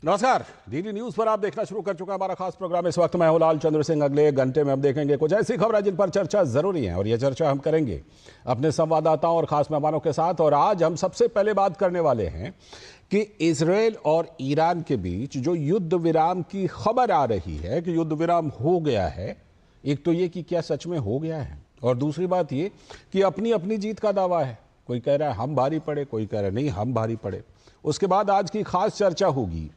नमस्कार। DD news पर आप देखना शुरू कर चुका हमारा खास प्रोग्राम। इस वक्त मैं हूं लाल चंद्र सिंह। अगले घंटे में हम देखेंगे कुछ ऐसी खबरें जिन पर चर्चा जरूरी है, और यह चर्चा हम करेंगे अपने संवाददाताओं और खास मेहमानों के साथ। और आज हम सबसे पहले बात करने वाले हैं कि इजरायल और ईरान के बीच जो युद्ध विराम की खबर आ रही है कि युद्ध विराम हो गया है। एक तो ये कि क्या सच में हो गया है, और दूसरी बात ये कि अपनी अपनी जीत का दावा है। कोई कह रहा है हम भारी पड़े, कोई कह रहा है नहीं हम भारी पड़े। उसके बाद आज की खास चर्चा होगी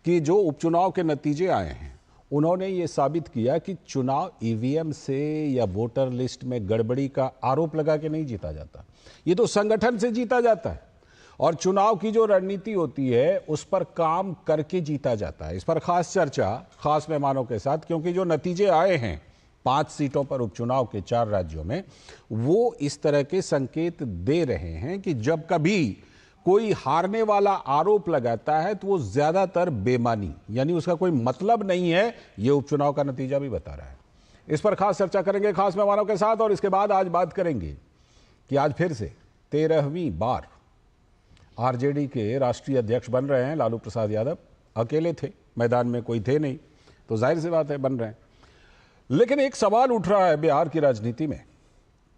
कि जो उपचुनाव के नतीजे आए हैं उन्होंने ये साबित किया कि चुनाव ईवीएम से या वोटर लिस्ट में गड़बड़ी का आरोप लगा के नहीं जीता जाता, ये तो संगठन से जीता जाता है। और चुनाव की जो रणनीति होती है उस पर काम करके जीता जाता है। इस पर खास चर्चा खास मेहमानों के साथ, क्योंकि जो नतीजे आए हैं 5 सीटों पर उपचुनाव के 4 राज्यों में, वो इस तरह के संकेत दे रहे हैं कि जब कभी कोई हारने वाला आरोप लगाता है तो वो ज्यादातर बेमानी, यानी उसका कोई मतलब नहीं है, ये उपचुनाव का नतीजा भी बता रहा है। इस पर खास चर्चा करेंगे खास मेहमानों के साथ। और इसके बाद आज बात करेंगे कि आज फिर से 13वीं बार आरजेडी के राष्ट्रीय अध्यक्ष बन रहे हैं लालू प्रसाद यादव। अकेले थे, मैदान में कोई थे नहीं, तो जाहिर सी बात है बन रहे हैं। लेकिन एक सवाल उठ रहा है बिहार की राजनीति में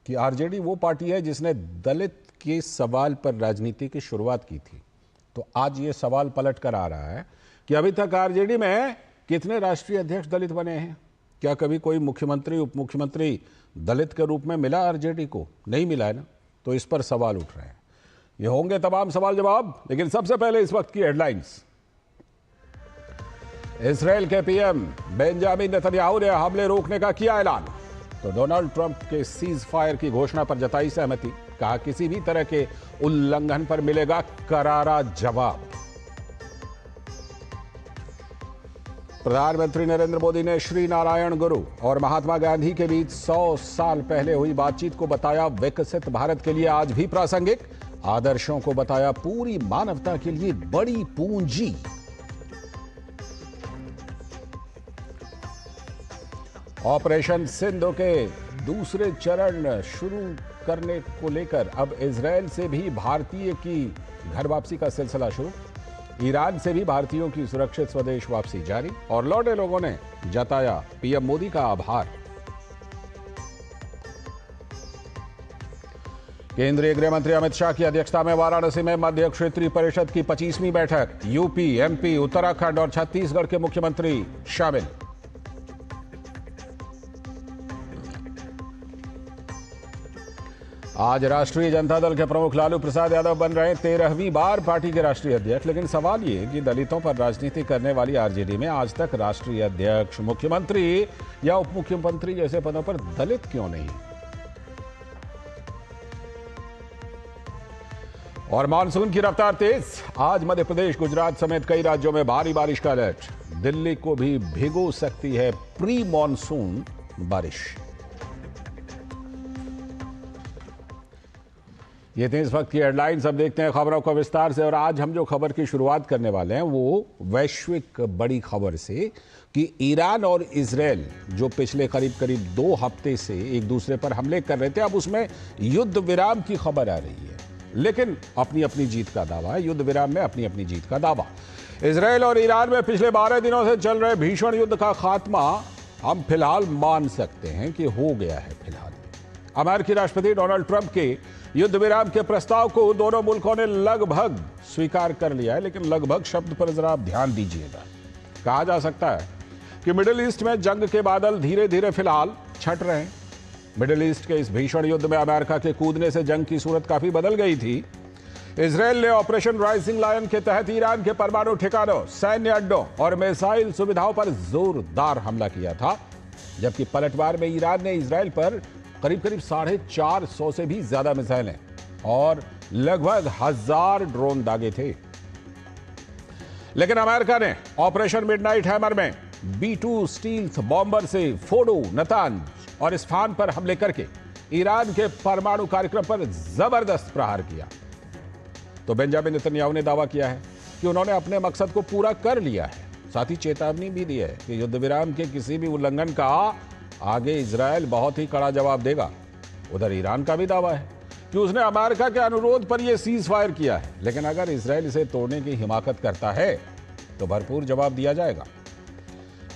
कि आरजेडी वो पार्टी है जिसने दलित के सवाल पर राजनीति की शुरुआत की थी। तो आज ये सवाल पलट कर आ रहा है कि अभी तक आरजेडी में कितने राष्ट्रीय अध्यक्ष दलित बने हैं? क्या कभी कोई मुख्यमंत्री उप मुख्यमंत्री दलित के रूप में मिला आरजेडी को? नहीं मिला है ना। तो इस पर सवाल उठ रहे हैं। ये होंगे तमाम सवाल जवाब, लेकिन सबसे पहले इस वक्त की हेडलाइंस। इजरायल के पीएम बेंजामिन नेतन्याहू ने हमले रोकने का किया ऐलान। तो डोनाल्ड ट्रंप के सीज फायर की घोषणा पर जताई सहमति। कहा किसी भी तरह के उल्लंघन पर मिलेगा करारा जवाब। प्रधानमंत्री नरेंद्र मोदी ने श्री नारायण गुरु और महात्मा गांधी के बीच 100 साल पहले हुई बातचीत को बताया विकसित भारत के लिए आज भी प्रासंगिक। आदर्शों को बताया पूरी मानवता के लिए बड़ी पूंजी। ऑपरेशन सिंधु के दूसरे चरण शुरू करने को लेकर अब इजरायल से भी भारतीय की घर वापसी का सिलसिला शुरू। ईरान से भी भारतीयों की सुरक्षित स्वदेश वापसी जारी, और लौटे लोगों ने जताया पीएम मोदी का आभार। केंद्रीय गृह मंत्री अमित शाह की अध्यक्षता में वाराणसी में मध्य क्षेत्रीय परिषद की 25वीं बैठक। यूपी, एमपी, उत्तराखंड और छत्तीसगढ़ के मुख्यमंत्री शामिल। आज राष्ट्रीय जनता दल के प्रमुख लालू प्रसाद यादव बन रहे 13वीं बार पार्टी के राष्ट्रीय अध्यक्ष। लेकिन सवाल ये कि दलितों पर राजनीति करने वाली आरजेडी में आज तक राष्ट्रीय अध्यक्ष, मुख्यमंत्री या उप मुख्यमंत्री जैसे पदों पर दलित क्यों नहीं? और मानसून की रफ्तार तेज। आज मध्य प्रदेश, गुजरात समेत कई राज्यों में भारी बारिश का अलर्ट। दिल्ली को भी भिगो सकती है प्री मॉनसून बारिश। ये थे इस वक्त की हेडलाइंस। अब देखते हैं खबरों को विस्तार से। और आज हम जो खबर की शुरुआत करने वाले हैं वो वैश्विक बड़ी खबर से कि ईरान और इजरायल जो पिछले करीब 2 हफ्ते से एक दूसरे पर हमले कर रहे थे, अब उसमें युद्ध विराम की खबर आ रही है। लेकिन अपनी अपनी जीत का दावा है, युद्ध विराम में अपनी अपनी जीत का दावा। इजरायल और ईरान में पिछले 12 दिनों से चल रहे भीषण युद्ध का खात्मा हम फिलहाल मान सकते हैं कि हो गया है। फिलहाल अमेरिकी राष्ट्रपति डोनाल्ड ट्रंप के युद्ध विराम के प्रस्ताव को दोनों मुल्कों ने लगभग स्वीकार कर लिया है। लेकिन लगभग शब्द पर जरा आप ध्यान दीजिएगा। कहा जा सकता है कि मिडिल ईस्ट में जंग के बादल धीरे धीरे फिलहाल छट रहे हैं। मिडिल ईस्ट के इस भीषण युद्ध में अमेरिका के कूदने से जंग की सूरत काफी बदल गई थी। इजरायल ने ऑपरेशन राइजिंग लायन के तहत ईरान के परमाणु ठिकानों, सैन्य अड्डों और मिसाइल सुविधाओं पर जोरदार हमला किया था। जबकि पलटवार में ईरान ने इजरायल पर करीब 450 से भी ज्यादा मिसाइलें और लगभग 1000 ड्रोन दागे थे। लेकिन अमेरिका ने ऑपरेशन मिडनाइट हैमर में B-2 स्टील्थ बॉम्बर से फोर्डो, नतांज और इस्फहान पर हमले करके ईरान के परमाणु कार्यक्रम पर जबरदस्त प्रहार किया। तो बेंजामिन नेतन्याहू ने दावा किया है कि उन्होंने अपने मकसद को पूरा कर लिया है। साथ ही चेतावनी भी दी है कि युद्ध विराम के किसी भी उल्लंघन का आगे इजरायल बहुत ही कड़ा जवाब देगा। उधर ईरान का भी दावा है कि उसने अमेरिका के अनुरोध पर यह सीज फायर किया है। लेकिन अगर इजरायल इसे तोड़ने की हिमाकत करता है तो भरपूर जवाब दिया जाएगा।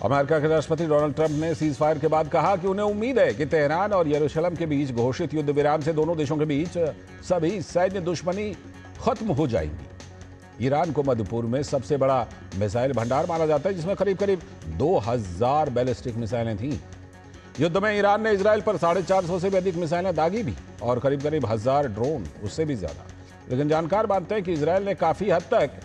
अमेरिका के राष्ट्रपति डोनाल्ड ट्रंप ने सीज फायर के बाद कहा कि उन्हें उम्मीद है कि तेहरान और यरूशलेम के बीच घोषित युद्ध विराम से दोनों देशों के बीच सभी सैन्य दुश्मनी खत्म हो जाएंगी। ईरान को मध्य पूर्व में सबसे बड़ा मिसाइल भंडार माना जाता है, जिसमें करीब करीब 2000 बैलिस्टिक मिसाइलें थीं। युद्ध में ईरान ने इजराइल पर 450 से भी अधिक मिसाइलें दागी भी और करीब करीब 1000 ड्रोन, उससे भी ज्यादा। लेकिन जानकार मानते हैं कि इजराइल ने काफी हद तक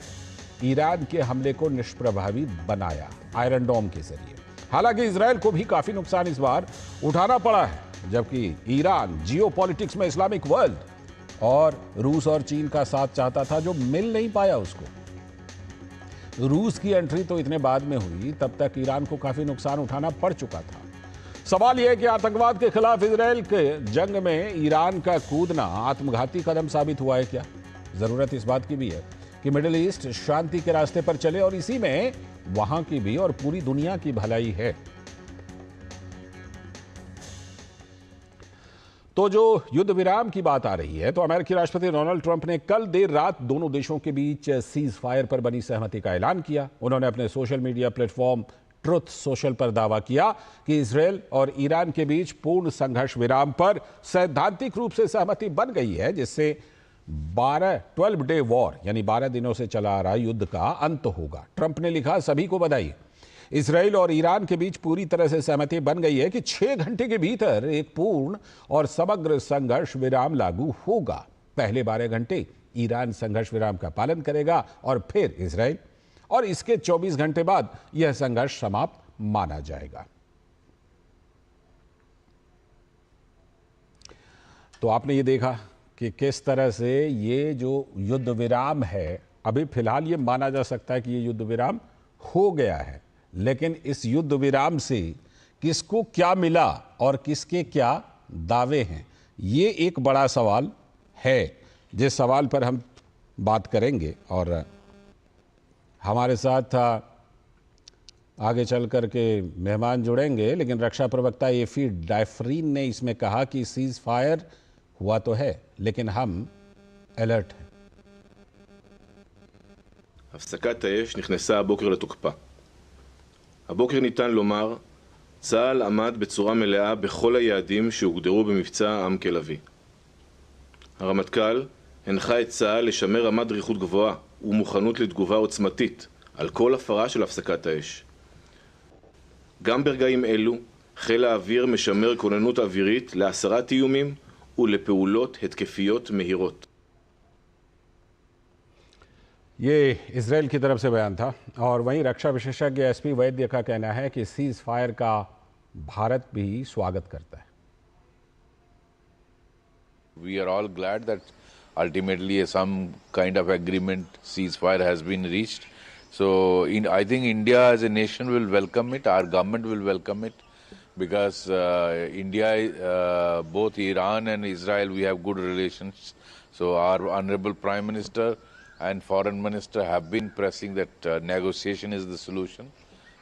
ईरान के हमले को निष्प्रभावी बनाया आयरन डोम के जरिए। हालांकि इजराइल को भी काफी नुकसान इस बार उठाना पड़ा है, जबकि ईरान जियोपॉलिटिक्स में इस्लामिक वर्ल्ड और रूस और चीन का साथ चाहता था, जो मिल नहीं पाया उसको। रूस की एंट्री तो इतने बाद में हुई, तब तक ईरान को काफी नुकसान उठाना पड़ चुका था। सवाल यह है कि आतंकवाद के खिलाफ इजराइल के जंग में ईरान का कूदना आत्मघाती कदम साबित हुआ है क्या? जरूरत इस बात की भी है कि मिडिल ईस्ट शांति के रास्ते पर चले और इसी में वहां की भी और पूरी दुनिया की भलाई है। तो जो युद्ध विराम की बात आ रही है, तो अमेरिकी राष्ट्रपति डोनाल्ड ट्रंप ने कल देर रात दोनों देशों के बीच सीज फायर पर बनी सहमति का ऐलान किया। उन्होंने अपने social media platform truth social पर दावा किया कि इजराइल और ईरान के बीच पूर्ण संघर्ष विराम पर सैद्धांतिक रूप से सहमति बन गई है, जिससे 12 डे वॉर यानी 12 दिनों से चला आ रहा युद्ध का अंत होगा। ट्रंप ने लिखा, सभी को बधाई, इजराइल और ईरान के बीच पूरी तरह से सहमति बन गई है कि 6 घंटे के भीतर एक पूर्ण और समग्र संघर्ष विराम लागू होगा। पहले 12 घंटे ईरान संघर्ष विराम का पालन करेगा और फिर इजराइल, और इसके 24 घंटे बाद यह संघर्ष समाप्त माना जाएगा। तो आपने ये देखा कि किस तरह से ये जो युद्ध विराम है, अभी फिलहाल ये माना जा सकता है कि ये युद्ध विराम हो गया है, लेकिन इस युद्ध विराम से किसको क्या मिला और किसके क्या दावे हैं, ये एक बड़ा सवाल है, जिस सवाल पर हम बात करेंगे। और हमारे साथ आगे चल कर के मेहमान जुड़ेंगे, लेकिन रक्षा प्रवक्ता एफी डायफरीन ने इसमें कहा कि सीज फायर हुआ तो है, लेकिन हम अलर्ट हैं। הפסקת האש נכנסה הבוקר לתוקפה. הבוקר ניתן לומר, צה"ל עמד בצורה מלאה בכל היעדים שהוגדרו במבצע עם כלביא. הרמטכ"ל הנחה את צה"ל לשמר רמת דריכות גבוהה ומוכנות לתגובה עוצמתית על כל הפרה של הפסקת האש. גם ברגעים אלו חיל האוויר משמר כוננות אווירית להסרת איומים ולפעולות התקפיות מהירות. ये इजराइल की तरफ से बयान था, और वहीं रक्षा विशेषज्ञ एसपी वैद्य का कहना है कि सीज फायर का भारत भी स्वागत करता है। We are all glad that ultimately some kind of agreement, ceasefire has been reached. So I think India as a nation will welcome it, our government will welcome it, because India, both Iran and Israel, we have good relations. So our Honorable Prime Minister and Foreign Minister have been pressing that negotiation is the solution,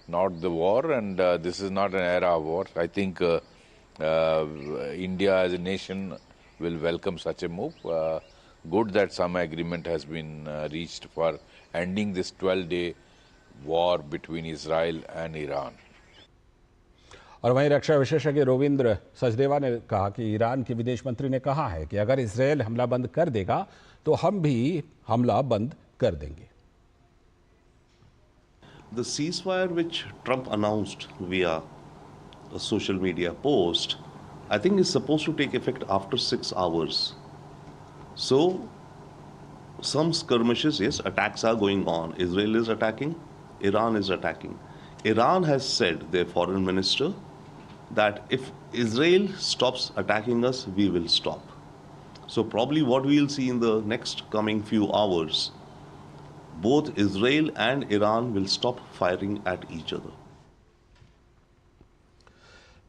not the war, and this is not an era of war. I think India as a nation will welcome such a move. Good that some agreement has been reached for ending this 12-day war between Israel and Iran. और वहीं रक्षा विशेषज्ञ रविंद्र सचदेवा ने कहा कि Iran के विदेश मंत्री ने कहा है कि अगर इजराइल हमला बंद कर देगा तो हम भी हमला बंद कर देंगे। The ceasefire which Trump announced via a social media post, I think is supposed to take effect after 6 hours. So, some skirmishes, yes, attacks are going on. Israel is attacking, Iran is attacking. Iran has said, their foreign minister, that if Israel stops attacking us, we will stop. So probably what we'll see in the next coming few hours, both Israel and Iran will stop firing at each other.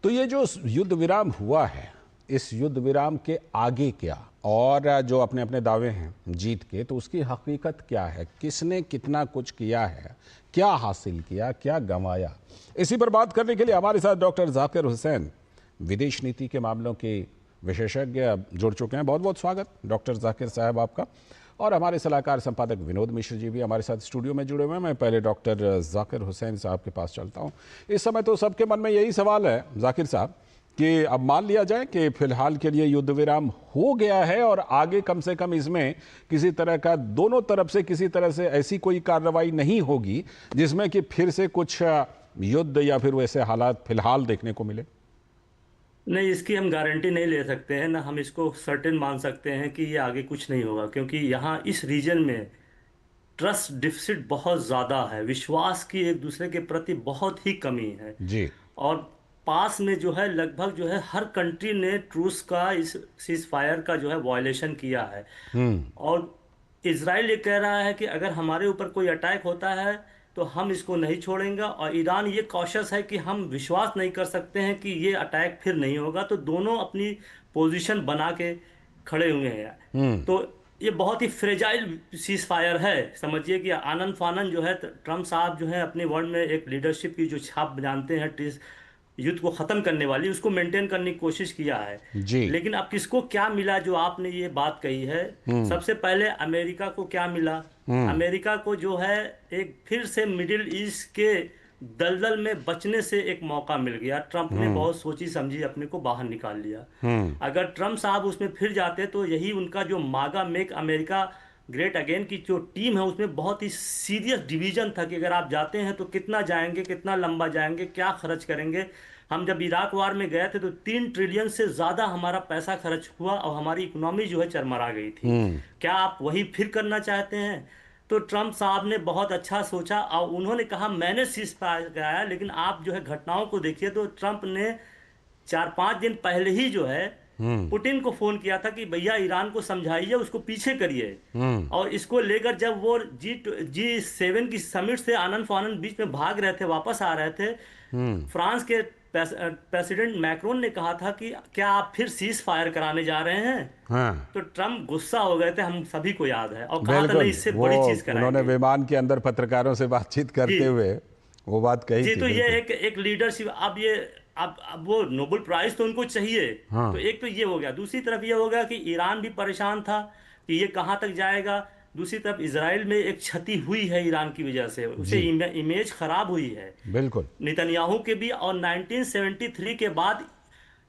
तो ये जो युद्ध विराम हुआ है, इस युद्ध विराम के आगे क्या, और जो अपने अपने दावे हैं जीत के, तो उसकी हकीकत क्या है, किसने कितना कुछ किया है, क्या हासिल किया, क्या गंवाया, इसी पर बात करने के लिए हमारे साथ डॉक्टर जाकिर हुसैन, विदेश नीति के मामलों के विशेषज्ञ, जुड़ चुके हैं। बहुत बहुत स्वागत डॉक्टर जाकिर साहब आपका। और हमारे सलाहकार संपादक विनोद मिश्र जी भी हमारे साथ स्टूडियो में जुड़े हुए हैं। मैं पहले डॉक्टर जाकिर हुसैन साहब के पास चलता हूं। इस समय तो सबके मन में यही सवाल है जाकिर साहब कि अब मान लिया जाए कि फिलहाल के लिए युद्ध विराम हो गया है और आगे कम से कम इसमें किसी तरह का दोनों तरफ से किसी तरह से ऐसी कोई कार्रवाई नहीं होगी जिसमें कि फिर से कुछ युद्ध या फिर वैसे हालात फिलहाल देखने को मिले। नहीं, इसकी हम गारंटी नहीं ले सकते हैं, ना हम इसको सर्टेन मान सकते हैं कि ये आगे कुछ नहीं होगा, क्योंकि यहाँ इस रीजन में ट्रस्ट डिफिसिट बहुत ज़्यादा है, विश्वास की एक दूसरे के प्रति बहुत ही कमी है जी। और पास में जो है लगभग जो है हर कंट्री ने ट्रूस का, इस सीज फायर का जो है वायलेशन किया है। और इजराइल ये कह रहा है कि अगर हमारे ऊपर कोई अटैक होता है तो हम इसको नहीं छोड़ेंगे, और ईरान ये कॉशियस है कि हम विश्वास नहीं कर सकते हैं कि ये अटैक फिर नहीं होगा। तो दोनों अपनी पोजीशन बना के खड़े हुए हैं। तो ये बहुत ही फ्रेजाइल सीज फायर है। समझिए कि आनन फानन जो है ट्रम्प साहब जो है अपने वर्ल्ड में एक लीडरशिप की जो छाप जानते हैं युद्ध को खत्म करने वाली, उसको मेंटेन करने की कोशिश किया है जी। लेकिन अब किसको क्या मिला, जो आपने ये बात कही है, सबसे पहले अमेरिका को क्या मिला? अमेरिका को जो है एक फिर से मिडिल ईस्ट के दलदल में बचने से एक मौका मिल गया। ट्रम्प ने बहुत सोची समझी अपने को बाहर निकाल लिया। अगर ट्रम्प साहब उसमें फिर जाते तो यही उनका जो मागा मेक अमेरिका ग्रेट अगेन की जो टीम है उसमें बहुत ही सीरियस डिवीजन था कि अगर आप जाते हैं तो कितना जाएंगे, कितना लंबा जाएंगे, क्या खर्च करेंगे। हम जब इराक वार में गए थे तो 3 ट्रिलियन से ज़्यादा हमारा पैसा खर्च हुआ और हमारी इकोनॉमी जो है चरमरा गई थी। क्या आप वही फिर करना चाहते हैं? तो ट्रम्प साहब ने बहुत अच्छा सोचा और उन्होंने कहा मैंने सीज फायर कराया, लेकिन आप जो है घटनाओं को देखिए तो ट्रम्प ने 4-5 दिन पहले ही जो है पुतिन को फोन किया था कि भैया ईरान को समझाइए, उसको पीछे करिए। और इसको लेकर जब वो G7 की समिट से आनन फानन बीच में भाग रहे थे, वापस आ रहे थे, फ्रांस के प्रेसिडेंट मैक्रोन ने कहा था कि क्या आप फिर सीज फायर कराने जा रहे हैं? हाँ। तो ट्रम्प गुस्सा हो गए थे, हम सभी को याद है, और कहा था नहीं, इससे बड़ी चीज कराएंगे। उन्होंने विमान के अंदर पत्रकारों से बातचीत करते हुए वो बात कही जी। थी। तो ये एक लीडरशिप। अब वो नोबेल प्राइज तो उनको चाहिए। हाँ। तो एक तो ये हो गया, दूसरी तरफ ये हो गया कि ईरान भी परेशान था कि ये कहाँ तक जाएगा। दूसरी तरफ इजराइल में एक क्षति हुई है ईरान की वजह से, उसे इमेज खराब हुई है बिल्कुल नेतन्याहू के भी। और 1973 के बाद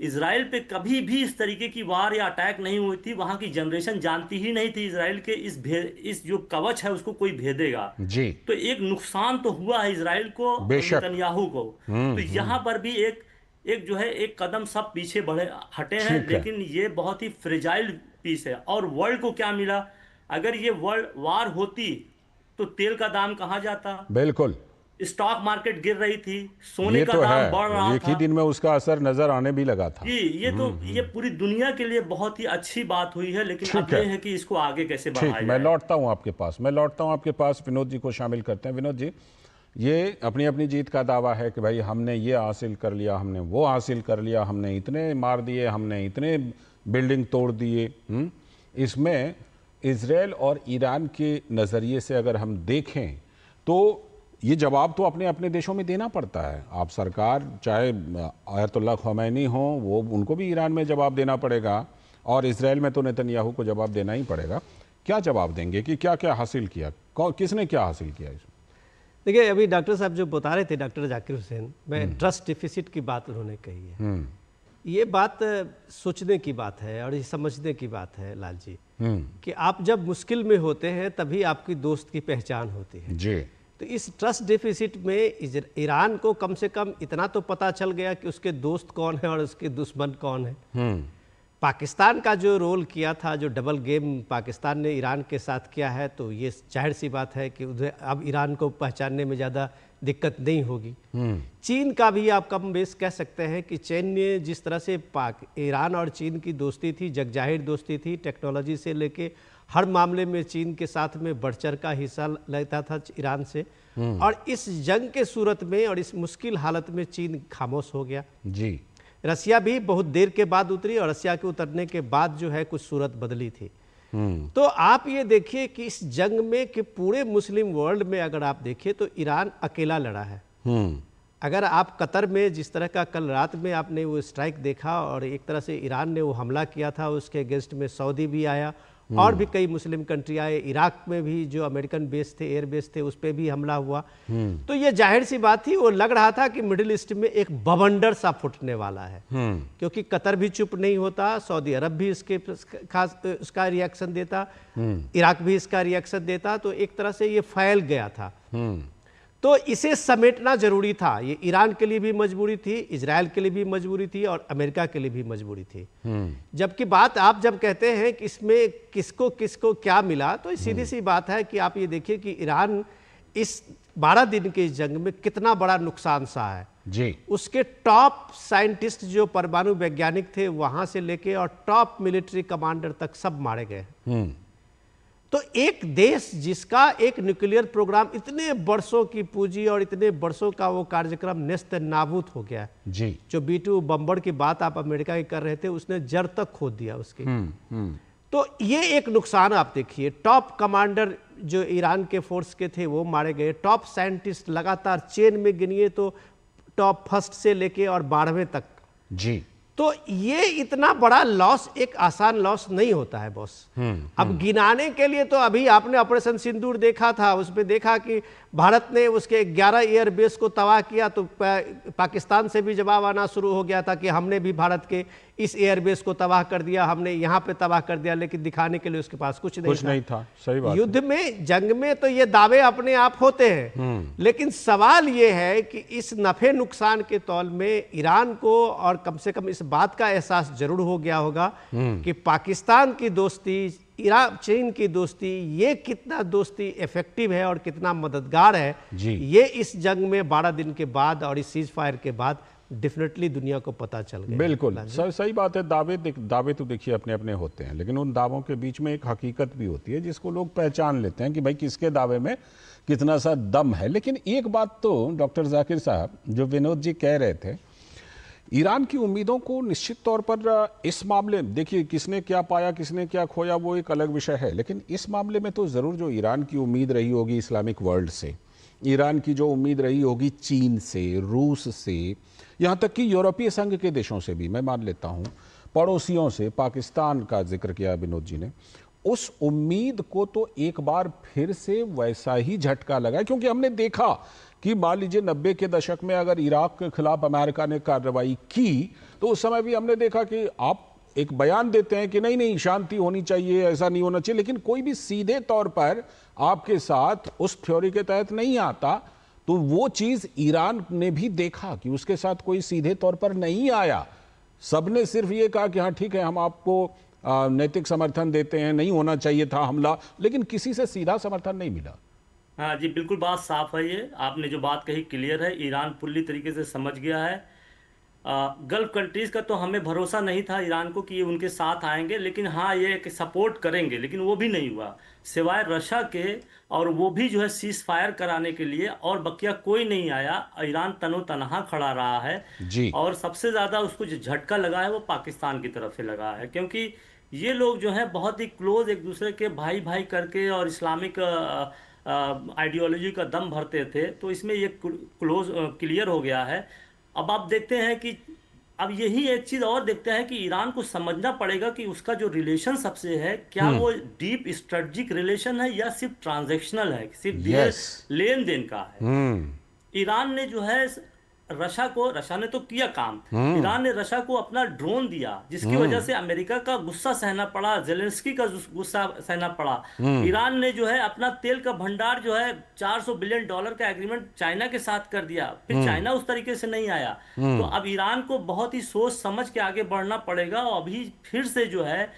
इजराइल पे कभी भी इस तरीके की वार या अटैक नहीं हुई थी। वहां की जनरेशन जानती ही नहीं थी इजराइल के इस जो कवच है उसको कोई भेदेगा जी। तो एक नुकसान तो हुआ है इजराइल को, नेतन्याहू को। तो यहाँ पर भी एक जो है एक कदम सब पीछे बढ़े हटे हैं, लेकिन ये बहुत ही फ्रेजाइल पीस है। और वर्ल्ड को क्या मिला? अगर ये वर्ल्ड वार होती तो तेल का दाम कहाँ जाता? बिल्कुल। स्टॉक मार्केट गिर रही थी, सोने का दाम बढ़ रहा था, एक ही दिन में उसका असर नजर आने भी लगा था। जी। ये पूरी दुनिया के लिए बहुत ही अच्छी बात हुई है, लेकिन अब ये है कि इसको आगे कैसे बढ़ाया जाए। मैं लौटता हूं आपके पास विनोद जी को शामिल करते हैं। विनोद जी, ये अपनी अपनी जीत का दावा है कि भाई हमने ये हासिल कर लिया, हमने वो हासिल कर लिया, हमने इतने मार दिए, हमने इतने बिल्डिंग तोड़ दिए। इसमें इजराइल और ईरान के नज़रिए से अगर हम देखें तो ये जवाब तो अपने अपने देशों में देना पड़ता है। आप सरकार चाहे आयतुल्लाह खमैनी हो, वो उनको भी ईरान में जवाब देना पड़ेगा, और इजराइल में तो नेतन्याहू को जवाब देना ही पड़ेगा। क्या जवाब देंगे कि क्या क्या हासिल किया, किसने क्या हासिल किया इसमें? देखिए, अभी डॉक्टर साहब जो बता रहे थे, डॉक्टर जाकिर हुसैन, मैं ट्रस्ट डिफिसिट की बात उन्होंने कही है। ये बात सोचने की बात है और ये समझने की बात है लाल जी, कि आप जब मुश्किल में होते हैं तभी आपकी दोस्त की पहचान होती है जी। तो इस ट्रस्ट डिफिसिट में ईरान को कम से कम इतना तो पता चल गया कि उसके दोस्त कौन है और उसके दुश्मन कौन है। पाकिस्तान का जो रोल किया था, जो डबल गेम पाकिस्तान ने ईरान के साथ किया है, तो ये जाहिर सी बात है कि उधर अब ईरान को पहचानने में ज़्यादा दिक्कत नहीं होगी। चीन का भी आप कम बेस कह सकते हैं कि चीन ने जिस तरह से ईरान और चीन की दोस्ती थी, जगजाहिर दोस्ती थी, टेक्नोलॉजी से लेके हर मामले में चीन के साथ में बढ़ चढ़ का हिस्सा लेता था ईरान से। और इस जंग के सूरत में और इस मुश्किल हालत में चीन खामोश हो गया जी। रसिया भी बहुत देर के बाद उतरी और रसिया के उतरने के बाद जो है कुछ सूरत बदली थी। तो आप ये देखिए कि इस जंग में कि पूरे मुस्लिम वर्ल्ड में अगर आप देखिए तो ईरान अकेला लड़ा है। अगर आप कतर में जिस तरह का कल रात में आपने वो स्ट्राइक देखा और एक तरह से ईरान ने वो हमला किया था, उसके अगेंस्ट में सऊदी भी आया और भी कई मुस्लिम कंट्री आए, इराक में भी जो अमेरिकन बेस थे, एयर बेस थे, उस पर भी हमला हुआ। तो ये जाहिर सी बात थी, वो लग रहा था कि मिडिल ईस्ट में एक बवंडर सा फुटने वाला है, क्योंकि कतर भी चुप नहीं होता, सऊदी अरब भी इसके खास उसका रिएक्शन देता, इराक भी इसका रिएक्शन देता, तो एक तरह से ये फैल गया था। तो इसे समेटना जरूरी था। ये ईरान के लिए भी मजबूरी थी, इजराइल के लिए भी मजबूरी थी और अमेरिका के लिए भी मजबूरी थी। जबकि बात आप जब कहते हैं कि इसमें किसको किसको क्या मिला, तो सीधी सी बात है कि आप ये देखिए कि ईरान इस 12 दिन के जंग में कितना बड़ा नुकसान सहा है जी। उसके टॉप साइंटिस्ट जो परमाणु वैज्ञानिक थे वहां से लेके और टॉप मिलिट्री कमांडर तक सब मारे गए। तो एक देश जिसका एक न्यूक्लियर प्रोग्राम इतने वर्षों की पूंजी और इतने वर्षों का वो कार्यक्रम नेस्त नाबूद हो गया जी। जो B-2 बम्बर की बात आप अमेरिका की कर रहे थे, उसने जड़ तक खोद दिया उसकी। तो ये एक नुकसान आप देखिए, टॉप कमांडर जो ईरान के फोर्स के थे वो मारे गए, टॉप साइंटिस्ट लगातार चेन में गिनिए तो टॉप फर्स्ट से लेके और 12वें तक जी। तो ये इतना बड़ा लॉस एक आसान लॉस नहीं होता है बॉस। अब गिनाने के लिए तो अभी आपने ऑपरेशन सिंदूर देखा था, उसमें देखा कि भारत ने उसके 11 एयरबेस को तबाह किया, तो पाकिस्तान से भी जवाब आना शुरू हो गया था कि हमने भी भारत के इस एयरबेस को तबाह कर दिया, हमने यहाँ पे तबाह कर दिया, लेकिन दिखाने के लिए उसके पास कुछ नहीं था। सही बात। युद्ध में, जंग में तो ये दावे अपने आप होते हैं, लेकिन सवाल ये है कि इस नफे नुकसान के तौल में ईरान को और कम से कम इस बात का एहसास जरूर हो गया होगा कि पाकिस्तान की दोस्ती, ईरान चीन की दोस्ती, ये कितना दोस्ती इफेक्टिव है और कितना मददगार है जी। ये इस जंग में 12 दिन के बाद और इस सीज फायर के बाद डेफिनेटली दुनिया को पता चल गया। बिल्कुल सही बात है। दावे तो देखिए अपने अपने होते हैं, लेकिन उन दावों के बीच में एक हकीकत भी होती है जिसको लोग पहचान लेते हैं कि भाई किसके दावे में कितना सा दम है। लेकिन एक बात तो डॉक्टर जाकिर साहब, जो विनोद जी कह रहे थे, ईरान की उम्मीदों को निश्चित तौर पर इस मामले में देखिए, किसने क्या पाया किसने क्या खोया वो एक अलग विषय है, लेकिन इस मामले में तो ज़रूर जो ईरान की उम्मीद रही होगी इस्लामिक वर्ल्ड से, ईरान की जो उम्मीद रही होगी चीन से, रूस से, यहाँ तक कि यूरोपीय संघ के देशों से भी, मैं मान लेता हूँ, पड़ोसियों से, पाकिस्तान का जिक्र किया विनोद जी ने, उस उम्मीद को तो एक बार फिर से वैसा ही झटका लगा। क्योंकि हमने देखा कि मान लीजिए 90 के दशक में अगर इराक के खिलाफ अमेरिका ने कार्रवाई की तो उस समय भी हमने देखा कि आप एक बयान देते हैं कि नहीं नहीं शांति होनी चाहिए, ऐसा नहीं होना चाहिए, लेकिन कोई भी सीधे तौर पर आपके साथ उस थ्योरी के तहत नहीं आता। तो वो चीज ईरान ने भी देखा कि उसके साथ कोई सीधे तौर पर नहीं आया, सबने सिर्फ ये कहा कि हाँ ठीक है हम आपको नैतिक समर्थन देते हैं, नहीं होना चाहिए था हमला, लेकिन किसी से सीधा समर्थन नहीं मिला। हाँ जी, बिल्कुल बात साफ है। ये आपने जो बात कही क्लियर है, ईरान पूरी तरीके से समझ गया है। गल्फ कंट्रीज का तो हमें भरोसा नहीं था ईरान को कि ये उनके साथ आएंगे, लेकिन हाँ ये कि सपोर्ट करेंगे, लेकिन वो भी नहीं हुआ सिवाय रशिया के, और वो भी जो है सीज फायर कराने के लिए और बकिया कोई नहीं आया। ईरान तनो तनहा खड़ा रहा है जी। और सबसे ज़्यादा उसको जो झटका लगा है वो पाकिस्तान की तरफ से लगा है, क्योंकि ये लोग जो है बहुत ही क्लोज एक दूसरे के भाई भाई करके और इस्लामिक आइडियोलॉजी का दम भरते थे, तो इसमें ये क्लोज क्लियर हो गया है। अब आप देखते हैं कि अब यही एक चीज़ और देखते हैं कि ईरान को समझना पड़ेगा कि उसका जो रिलेशन सबसे है, क्या वो डीप स्ट्रेटजिक रिलेशन है या सिर्फ ट्रांजैक्शनल है, सिर्फ लेन देन का है। ईरान ने जो है रशिया ने तो किया काम, ईरान ने रशिया को अपना ड्रोन दिया, जिसकी वजह से अमेरिका का गुस्सा सहना पड़ा, जेलेंस्की का गुस्सा सहना पड़ा। ईरान ने जो है अपना तेल का भंडार जो है $400 बिलियन का एग्रीमेंट चाइना के साथ कर दिया, फिर चाइना उस तरीके से नहीं आया। तो अब ईरान को बहुत ही सोच समझ के आगे बढ़ना पड़ेगा। और अभी फिर से जो है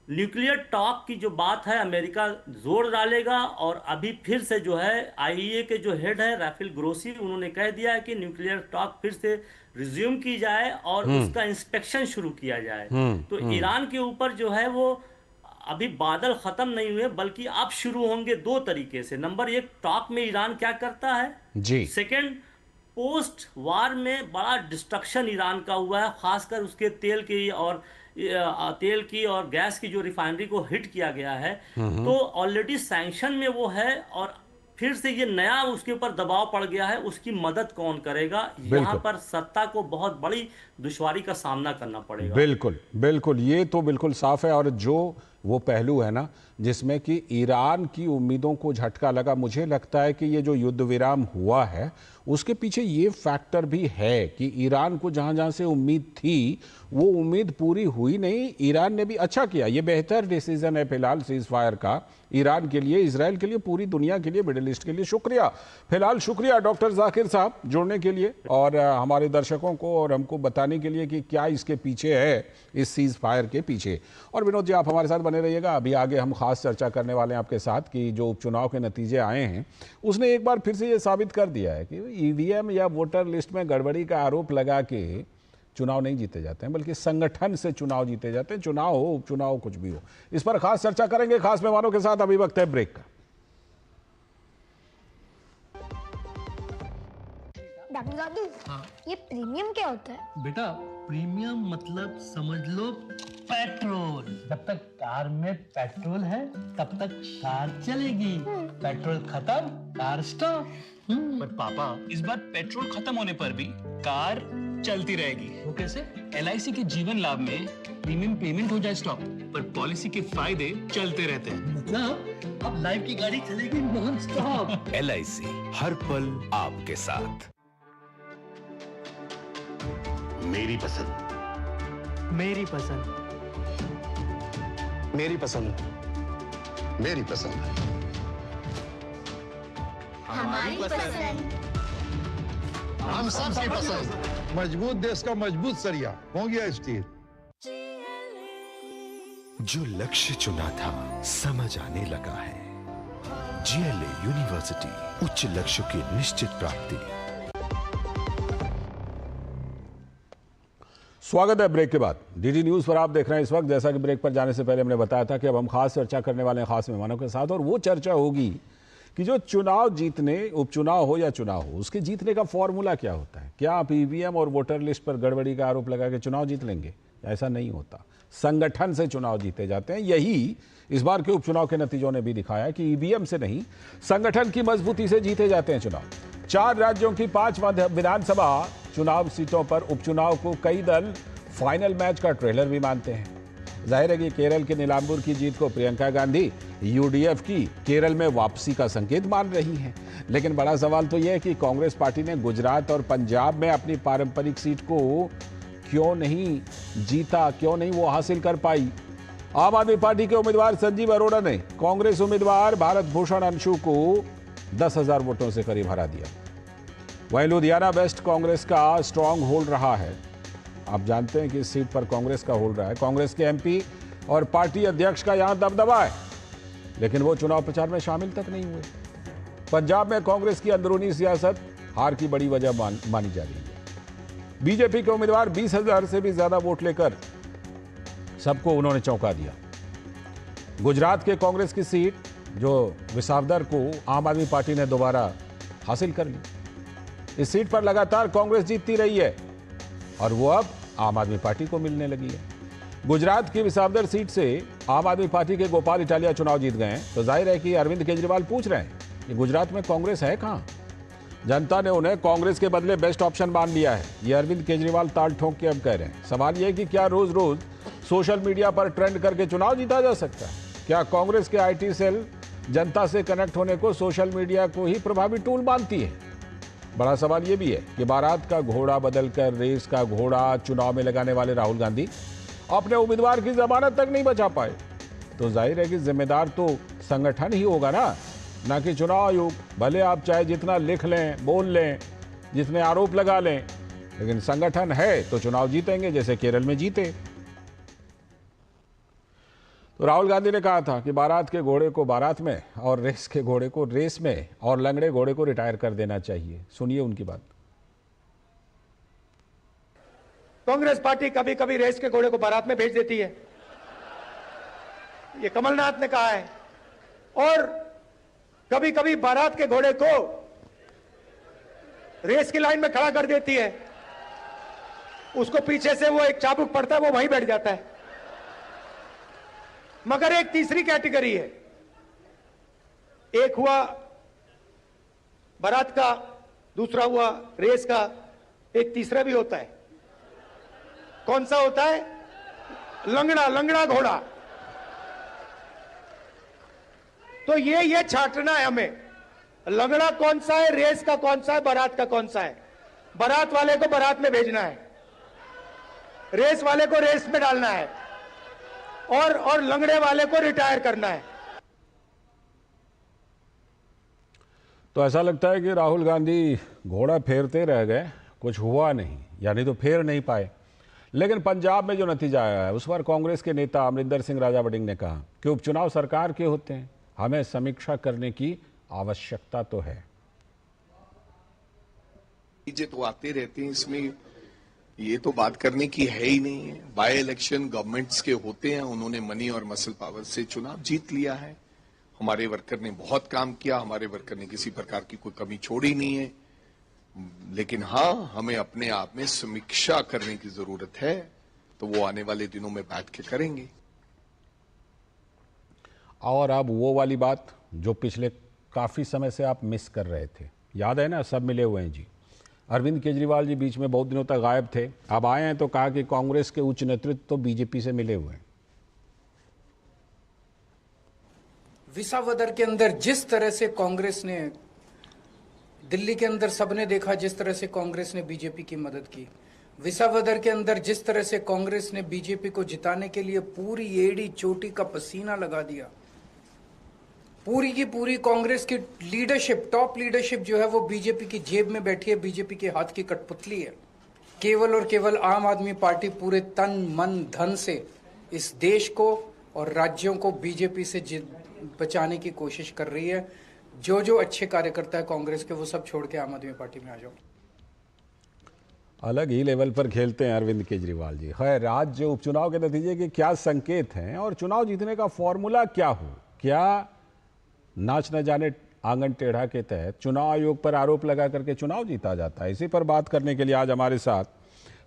न्यूक्लियर टॉक की जो बात है अमेरिका जोर डालेगा, और अभी फिर से जो है आईईए के जो हेड है राफेल ग्रोसी, उन्होंने कह दिया है कि न्यूक्लियर टॉक फिर से रिज्यूम की जाए और उसका इंस्पेक्शन शुरू किया जाए। तो ईरान के ऊपर जो है वो अभी बादल खत्म नहीं हुए, बल्कि अब शुरू होंगे दो तरीके से। नंबर एक, टॉक में ईरान क्या करता है जी। सेकेंड, पोस्ट वार में बड़ा डिस्ट्रक्शन ईरान का हुआ है, खासकर उसके तेल की और गैस की जो रिफाइनरी को हिट किया गया है, तो ऑलरेडी सैंक्शन में वो है, और फिर से ये नया उसके ऊपर दबाव पड़ गया है, उसकी मदद कौन करेगा? यहाँ पर सत्ता को बहुत बड़ी दुश्वारी का सामना करना पड़ेगा। बिल्कुल बिल्कुल, ये तो बिल्कुल साफ है। और जो वो पहलू है ना जिसमें कि ईरान की उम्मीदों को झटका लगा। मुझे लगता है कि ये जो युद्ध विराम हुआ है उसके पीछे ये फैक्टर भी है कि ईरान को जहां जहां से उम्मीद थी वो उम्मीद पूरी हुई नहीं। ईरान ने भी अच्छा किया, ये बेहतर डिसीजन है फिलहाल सीज फायर का ईरान के लिए, इजराइल के लिए, पूरी दुनिया के लिए, मिडिल ईस्ट के लिए। शुक्रिया फिलहाल, शुक्रिया डॉक्टर जाकिर साहब जुड़ने के लिए और हमारे दर्शकों को और हमको बताने के लिए कि क्या इसके पीछे है, इस सीज फायर के पीछे। और विनोद जी आप हमारे साथ बने रहिएगा, अभी आगे हम खास चर्चा करने वाले हैं आपके साथ कि जो उपचुनाव के नतीजे आए हैं उसने एक बार फिर से ये साबित कर दिया है कि ईवीएम या वोटर लिस्ट में गड़बड़ी का आरोप लगा के चुनाव नहीं जीते जाते हैं, बल्कि संगठन से चुनाव जीते जाते हैं। चुनाव हो, उपचुनाव कुछ भी हो, इस पर खास चर्चा करेंगे खास मेहमानों के साथ। अभी वक्त है ब्रेक का। डॉक्टर दादू, ये प्रीमियम क्या होता है? बेटा प्रीमियम मतलब समझ लो पेट्रोल। जब तक कार में पेट्रोल है तब तक कार चलेगी, पेट्रोल खत्म कार स्टॉप। पर पापा इस बार पेट्रोल खत्म होने पर भी कार चलती रहेगी। वो कैसे? LIC के जीवन लाभ में प्रीमियम पेमेंट हो जाए स्टॉप, पर पॉलिसी के फायदे चलते रहते हैं। मतलब अब लाइफ की गाड़ी चलेगी नॉन स्टॉप। LIC हर पल आपके साथ। मेरी पसंद, मेरी पसंद, मेरी पसंद, मेरी पसंद, हमारी पसंद। हम सबकी पसंद। मजबूत देश का मजबूत सरिया हो गया स्टील। जो लक्ष्य चुना था समझ आने लगा है। GLA यूनिवर्सिटी, उच्च लक्ष्यों की निश्चित प्राप्ति। स्वागत है ब्रेक के बाद। DD न्यूज पर आप देख रहे हैं इस वक्त। जैसा कि ब्रेक पर जाने से पहले हमने बताया था कि अब हम खास चर्चा करने वाले हैं खास मेहमानों के साथ, और वो चर्चा होगी कि जो चुनाव जीतने, उपचुनाव हो या चुनाव हो, उसके जीतने का फॉर्मूला क्या होता है। क्या आप EVM और वोटर लिस्ट पर गड़बड़ी का आरोप लगा के चुनाव जीत लेंगे? ऐसा नहीं होता, संगठन से चुनाव जीते जाते हैं। यही इस बार के उपचुनाव के नतीजों ने भी दिखाया कि EVM से नहीं, संगठन की मजबूती से जीते जाते हैं चुनाव। 4 राज्यों की 5 विधानसभा चुनाव सीटों पर उपचुनाव को कई दल फाइनल मैच का ट्रेलर भी मानते हैं। जाहिर है कि केरल के नीलांबूर की जीत को प्रियंका गांधी UDF की केरल में वापसी का संकेत मान रही हैं। लेकिन बड़ा सवाल तो यह है कि कांग्रेस पार्टी ने गुजरात और पंजाब में अपनी पारंपरिक सीट को क्यों नहीं जीता, क्यों नहीं वो हासिल कर पाई। आम आदमी पार्टी के उम्मीदवार संजीव अरोड़ा ने कांग्रेस उम्मीदवार भारत भूषण अंशु को 10,000 वोटों से करीब हरा दिया। वहीं लुधियाना वेस्ट कांग्रेस का स्ट्रांग होल्ड रहा है। आप जानते हैं कि इस सीट पर कांग्रेस का होल्ड रहा है। कांग्रेस के MP और पार्टी अध्यक्ष का यहां दबदबा है, लेकिन वो चुनाव प्रचार में शामिल तक नहीं हुए। पंजाब में कांग्रेस की अंदरूनी सियासत हार की बड़ी वजह मानी जा रही है। बीजेपी के उम्मीदवार 20,000 से भी ज्यादा वोट लेकर सबको उन्होंने चौंका दिया। गुजरात के कांग्रेस की सीट जो विसावदर को आम आदमी पार्टी ने दोबारा हासिल कर ली। इस सीट पर लगातार कांग्रेस जीतती रही है और वो अब आम आदमी पार्टी को मिलने लगी है। गुजरात की विसावदर सीट से आम आदमी पार्टी के गोपाल इटालिया चुनाव जीत गए हैं, तो जाहिर है कि अरविंद केजरीवाल पूछ रहे हैं कि गुजरात में कांग्रेस है कहां। जनता ने उन्हें कांग्रेस के बदले बेस्ट ऑप्शन मान लिया है, ये अरविंद केजरीवाल ताल ठोक के अब कह रहे हैं। सवाल यह है कि क्या रोज रोज सोशल मीडिया पर ट्रेंड करके चुनाव जीता जा सकता है? क्या कांग्रेस के IT सेल जनता से कनेक्ट होने को सोशल मीडिया को ही प्रभावी टूल मानती है? बड़ा सवाल यह भी है कि बारात का घोड़ा बदलकर रेस का घोड़ा चुनाव में लगाने वाले राहुल गांधी अपने उम्मीदवार की जमानत तक नहीं बचा पाए, तो जाहिर है कि जिम्मेदार तो संगठन ही होगा ना कि चुनाव आयोग। भले आप चाहे जितना लिख लें, बोल लें, जितने आरोप लगा लें, लेकिन संगठन है तो चुनाव जीतेंगे, जैसे केरल में जीते। तो राहुल गांधी ने कहा था कि बारात के घोड़े को बारात में और रेस के घोड़े को रेस में और लंगड़े घोड़े को रिटायर कर देना चाहिए। सुनिए उनकी बात। कांग्रेस पार्टी कभी कभी रेस के घोड़े को बारात में भेज देती है, ये कमलनाथ ने कहा है, और कभी कभी बारात के घोड़े को रेस की लाइन में खड़ा कर देती है, उसको पीछे से वो एक चाबुक पड़ता है, वो वहीं बैठ जाता है। मगर एक तीसरी कैटेगरी है, एक हुआ बारात का, दूसरा हुआ रेस का, एक तीसरा भी होता है। कौन सा होता है? लंगड़ा घोड़ा। तो ये छांटना है हमें, लंगड़ा कौन सा है, रेस का कौन सा है, बारात का कौन सा है। बारात वाले को बारात में भेजना है, रेस वाले को रेस में डालना है, और लंगड़े वाले को रिटायर करना है। तो ऐसा लगता है कि राहुल गांधी घोड़ा फेरते रह गए, कुछ हुआ नहीं, यानी तो फेर नहीं पाए। लेकिन पंजाब में जो नतीजा आया है उस पर कांग्रेस के नेता अमरिंदर सिंह राजा वड़िंग ने कहा कि उपचुनाव सरकार के होते हैं, हमें समीक्षा करने की आवश्यकता तो है। चीजें तो आते रहते हैं, इसमें ये तो बात करने की है ही नहीं है। बाय इलेक्शन गवर्नमेंट्स के होते हैं, उन्होंने मनी और मसल पावर से चुनाव जीत लिया है। हमारे वर्कर ने बहुत काम किया, हमारे वर्कर ने किसी प्रकार की कोई कमी छोड़ी नहीं है। लेकिन हाँ, हमें अपने आप में समीक्षा करने की जरूरत है, तो वो आने वाले दिनों में बैठ के करेंगे। और अब वो वाली बात जो पिछले काफ़ी समय से आप मिस कर रहे थे, याद है ना, सब मिले हुए हैं जी। अरविंद केजरीवाल जी बीच में बहुत दिनों तक गायब थे, अब आए हैं तो कहा कि कांग्रेस के उच्च नेतृत्व तो बीजेपी से मिले हुए हैं। विसावदर के अंदर जिस तरह से कांग्रेस ने, दिल्ली के अंदर सबने देखा जिस तरह से कांग्रेस ने बीजेपी की मदद की, विसावदर के अंदर जिस तरह से कांग्रेस ने बीजेपी को जिताने के लिए पूरी एड़ी चोटी का पसीना लगा दिया, पूरी की पूरी कांग्रेस की लीडरशिप, टॉप लीडरशिप जो है वो बीजेपी की जेब में बैठी है, बीजेपी के हाथ की कठपुतली है। केवल और केवल आम आदमी पार्टी पूरे तन मन धन से इस देश को और राज्यों को बीजेपी से बचाने की कोशिश कर रही है। जो अच्छे कार्यकर्ता है कांग्रेस के, वो सब छोड़ के आम आदमी पार्टी में आ जाओ। अलग ही लेवल पर खेलते हैं अरविंद केजरीवाल जी। खैर, राज्य उपचुनाव के नतीजे के क्या संकेत हैं और चुनाव जीतने का फॉर्मूला क्या हो? क्या नाच न जाने आंगन टेढ़ा के तहत चुनाव आयोग पर आरोप लगा करके चुनाव जीता जाता है? इसी पर बात करने के लिए आज हमारे साथ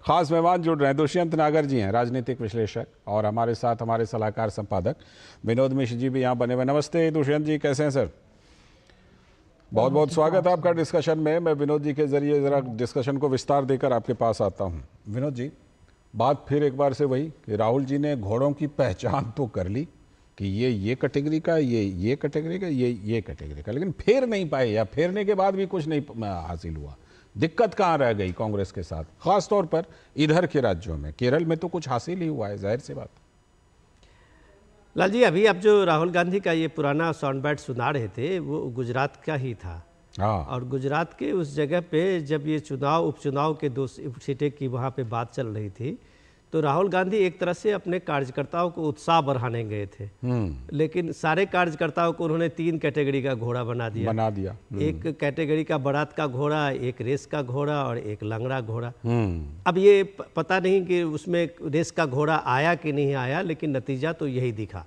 खास मेहमान जुड़ रहे हैं। दुष्यंत नागर जी हैं, राजनीतिक विश्लेषक, और हमारे साथ हमारे सलाहकार संपादक विनोद मिश्र जी भी यहाँ बने हुए। नमस्ते दुष्यंत जी, कैसे हैं सर? बहुत बहुत स्वागत है आपका डिस्कशन में। मैं विनोद जी के जरिए ज़रा डिस्कशन को विस्तार देकर आपके पास आता हूँ। विनोद जी, बात फिर एक बार से वही कि राहुल जी ने घोड़ों की पहचान तो कर ली कि ये कैटेगरी का, ये कैटेगरी का, ये कैटेगरी का, लेकिन फेर नहीं पाए, या फेरने के बाद भी कुछ नहीं हासिल हुआ। दिक्कत कहाँ रह गई कांग्रेस के साथ, खास तौर पर इधर के राज्यों में? केरल में तो कुछ हासिल ही हुआ है, जाहिर सी बात। लाल जी, अभी आप जो राहुल गांधी का ये पुराना साउंड बाइट सुना रहे थे वो गुजरात का ही था। हाँ। और गुजरात के उस जगह पे जब ये उपचुनाव के 2 सीटें की वहाँ पे बात चल रही थी, तो राहुल गांधी एक तरह से अपने कार्यकर्ताओं को उत्साह बढ़ाने गए थे। लेकिन सारे कार्यकर्ताओं को उन्होंने 3 कैटेगरी का घोड़ा बना दिया। एक कैटेगरी का बारात का घोड़ा, एक रेस का घोड़ा और एक लंगड़ा घोड़ा। अब ये पता नहीं कि उसमें रेस का घोड़ा आया कि नहीं आया, लेकिन नतीजा तो यही दिखा।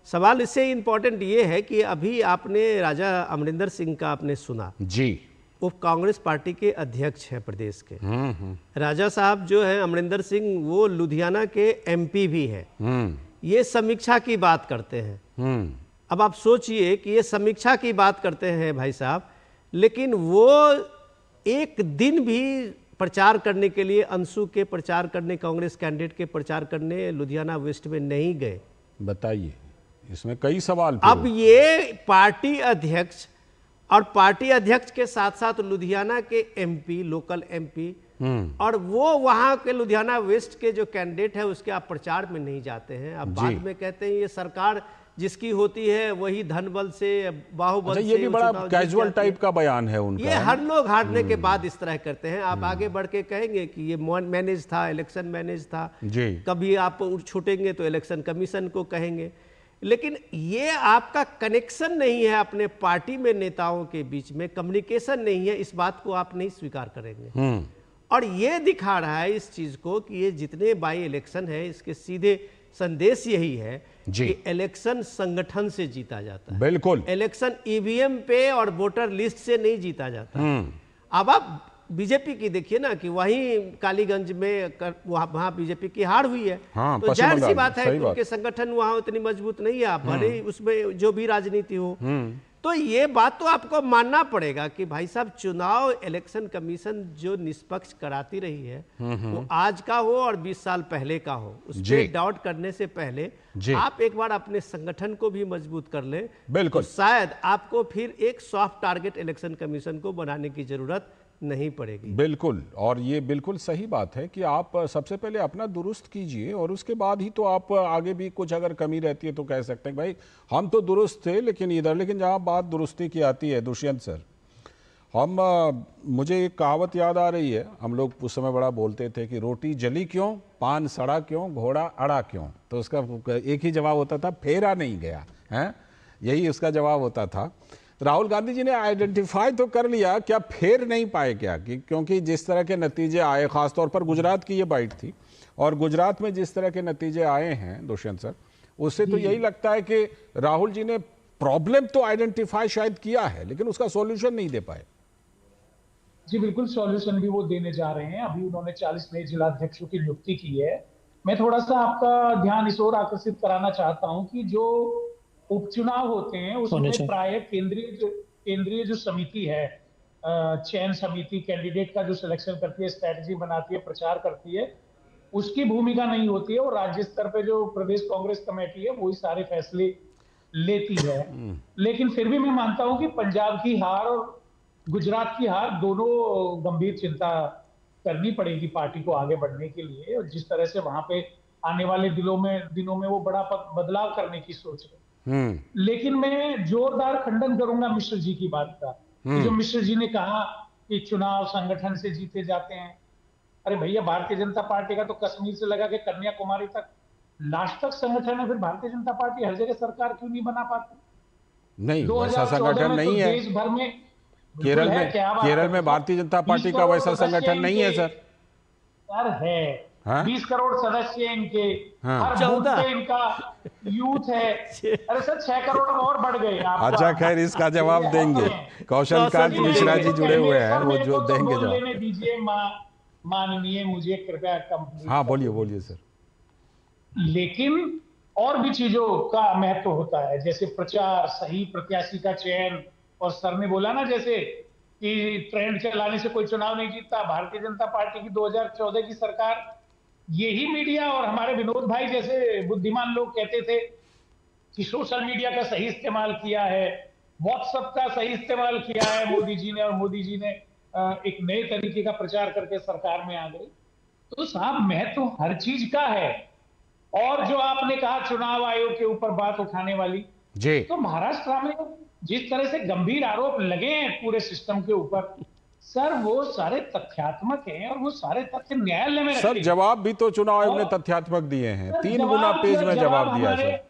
सवाल इससे इम्पोर्टेंट ये है कि अभी आपने राजा अमरिंदर सिंह का आपने सुना जी, वो कांग्रेस पार्टी के अध्यक्ष हैं प्रदेश के। राजा साहब जो है अमरिंदर सिंह, वो लुधियाना के एमपी भी हैं। ये समीक्षा की बात करते हैं। अब आप सोचिए कि ये समीक्षा की बात करते हैं भाई साहब, लेकिन वो एक दिन भी प्रचार करने के लिए, अंशु के प्रचार करने, कांग्रेस कैंडिडेट के प्रचार करने लुधियाना वेस्ट में नहीं गए। बताइए, इसमें कई सवाल। अब ये पार्टी अध्यक्ष और पार्टी अध्यक्ष के साथ साथ लुधियाना के एमपी, लोकल एमपी, और वो वहां के लुधियाना वेस्ट के जो कैंडिडेट है उसके आप प्रचार में नहीं जाते हैं। अब बाद में कहते हैं ये सरकार जिसकी होती है वही धन बल से, बाहुबल से। ये भी बड़ा कैजुअल टाइप का बयान है उनका। ये हर लोग हारने के बाद इस तरह करते हैं। आप आगे बढ़ के कहेंगे कि ये मैनेज था, इलेक्शन मैनेज था जी। कभी आप छूटेंगे तो इलेक्शन कमीशन को कहेंगे, लेकिन ये आपका कनेक्शन नहीं है अपने पार्टी में, नेताओं के बीच में कम्युनिकेशन नहीं है, इस बात को आप नहीं स्वीकार करेंगे। और ये दिखा रहा है इस चीज को कि ये जितने बाई इलेक्शन है इसके सीधे संदेश यही है कि इलेक्शन संगठन से जीता जाता है। बिल्कुल, इलेक्शन ईवीएम पे और वोटर लिस्ट से नहीं जीता जाता। अब आप बीजेपी की देखिए ना कि वहीं कालीगंज में वहां बीजेपी की हार हुई है। तो जाहिर सी बात है कि उनके संगठन वहां उतनी मजबूत नहीं है। आप भले उसमें जो भी राजनीति हो, तो ये बात तो आपको मानना पड़ेगा कि भाई साहब चुनाव इलेक्शन कमीशन जो निष्पक्ष कराती रही है वो आज का हो और 20 साल पहले का हो, उस पर डाउट करने से पहले आप एक बार अपने संगठन को भी मजबूत कर ले, बिल्कुल, तो शायद आपको फिर एक सॉफ्ट टारगेट इलेक्शन कमीशन को बनाने की जरूरत नहीं पड़ेगी। बिल्कुल, और ये बिल्कुल सही बात है कि आप सबसे पहले अपना दुरुस्त कीजिए और उसके बाद ही तो आप आगे भी कुछ अगर कमी रहती है तो कह सकते हैं भाई हम तो दुरुस्त थे लेकिन जहाँ बात दुरुस्ती की आती है दुष्यंत सर, मुझे एक कहावत याद आ रही है, हम लोग उस समय बड़ा बोलते थे कि रोटी जली क्यों, पान सड़ा क्यों, घोड़ा अड़ा क्यों, तो उसका एक ही जवाब होता था, फेरा नहीं गया है, यही उसका जवाब होता था। राहुल गांधी जी ने आइडेंटिफाई तो कर लिया, क्या फेर नहीं पाए क्या, क्योंकि जिस तरह के नतीजे आए, खासतौर पर गुजरात की ये बाइट थी, और गुजरात में जिस तरह के नतीजे आए हैं दुष्यंत सर, उससे तो यही लगता है कि राहुल जी ने प्रॉब्लम तो आइडेंटिफाई शायद किया है लेकिन उसका सॉल्यूशन नहीं दे पाए। जी बिल्कुल, सॉल्यूशन भी वो देने जा रहे हैं। अभी उन्होंने 40 नए जिलाध्यक्षों की नियुक्ति की है। मैं थोड़ा सा आपका ध्यान इस ओर आकर्षित कराना चाहता हूं कि जो उपचुनाव होते हैं उसमें प्राय केंद्रीय जो समिति है, चयन समिति, कैंडिडेट का जो सिलेक्शन करती है, स्ट्रेटजी बनाती है, प्रचार करती है, उसकी भूमिका नहीं होती है, और राज्य स्तर पे जो प्रदेश कांग्रेस कमेटी है वही सारे फैसले लेती है। लेकिन फिर भी मैं मानता हूं कि पंजाब की हार और गुजरात की हार दोनों गंभीर चिंता करनी पड़ेगी पार्टी को आगे बढ़ने के लिए, और जिस तरह से वहां पे आने वाले दिनों में वो बड़ा बदलाव करने की सोच रहे। लेकिन मैं जोरदार खंडन करूंगा मिश्र जी की बात का, जो मिश्र जी ने कहा कि चुनाव संगठन से जीते जाते हैं। अरे भैया, भारतीय जनता पार्टी का तो कश्मीर से लगा के कन्याकुमारी तक लास्ट तक संगठन है, फिर भारतीय जनता पार्टी हर जगह सरकार क्यों नहीं बना पाती? नहीं, वैसा संगठन नहीं है देश भर में। केरल में भारतीय जनता पार्टी का वैसा संगठन नहीं है सर। सर है, 20 करोड़ सदस्य इनके, हर बूथ पे इनका यूथ है। अरे सर 6 करोड़ और बढ़ गए। अच्छा खैर, इसका जवाब देंगे, कौशल कांत मिश्रा जी जुड़े हुए हैं, वो जो देंगे जवाब। लेने दीजिए माननीय, मुझे कृपया कंप्लीट। हाँ बोलिए सर। लेकिन और भी चीजों का महत्व होता है, जैसे प्रचार, सही प्रत्याशी का चयन, और सर ने बोला ना जैसे कि ट्रेंड चलाने से कोई चुनाव नहीं जीतता। भारतीय जनता पार्टी की 2014 की सरकार, यही मीडिया और हमारे विनोद भाई जैसे बुद्धिमान लोग कहते थे कि सोशल मीडिया का सही इस्तेमाल किया है, व्हाट्सएप का सही इस्तेमाल किया है मोदी जी ने, और मोदी जी ने एक नए तरीके का प्रचार करके सरकार में आ गए। तो साहब महत्व हर चीज का है। और जो आपने कहा चुनाव आयोग के ऊपर बात उठाने वाली जी, तो महाराष्ट्र में जिस तरह से गंभीर आरोप लगे हैं पूरे सिस्टम के ऊपर, सर वो सारे तथ्यात्मक हैं और वो सारे तथ्य न्यायालय में सर जवाब भी तो चुनाव आयोग ने तथ्यात्मक दिए हैं, 3 गुना पेज में जवाब दिया सर।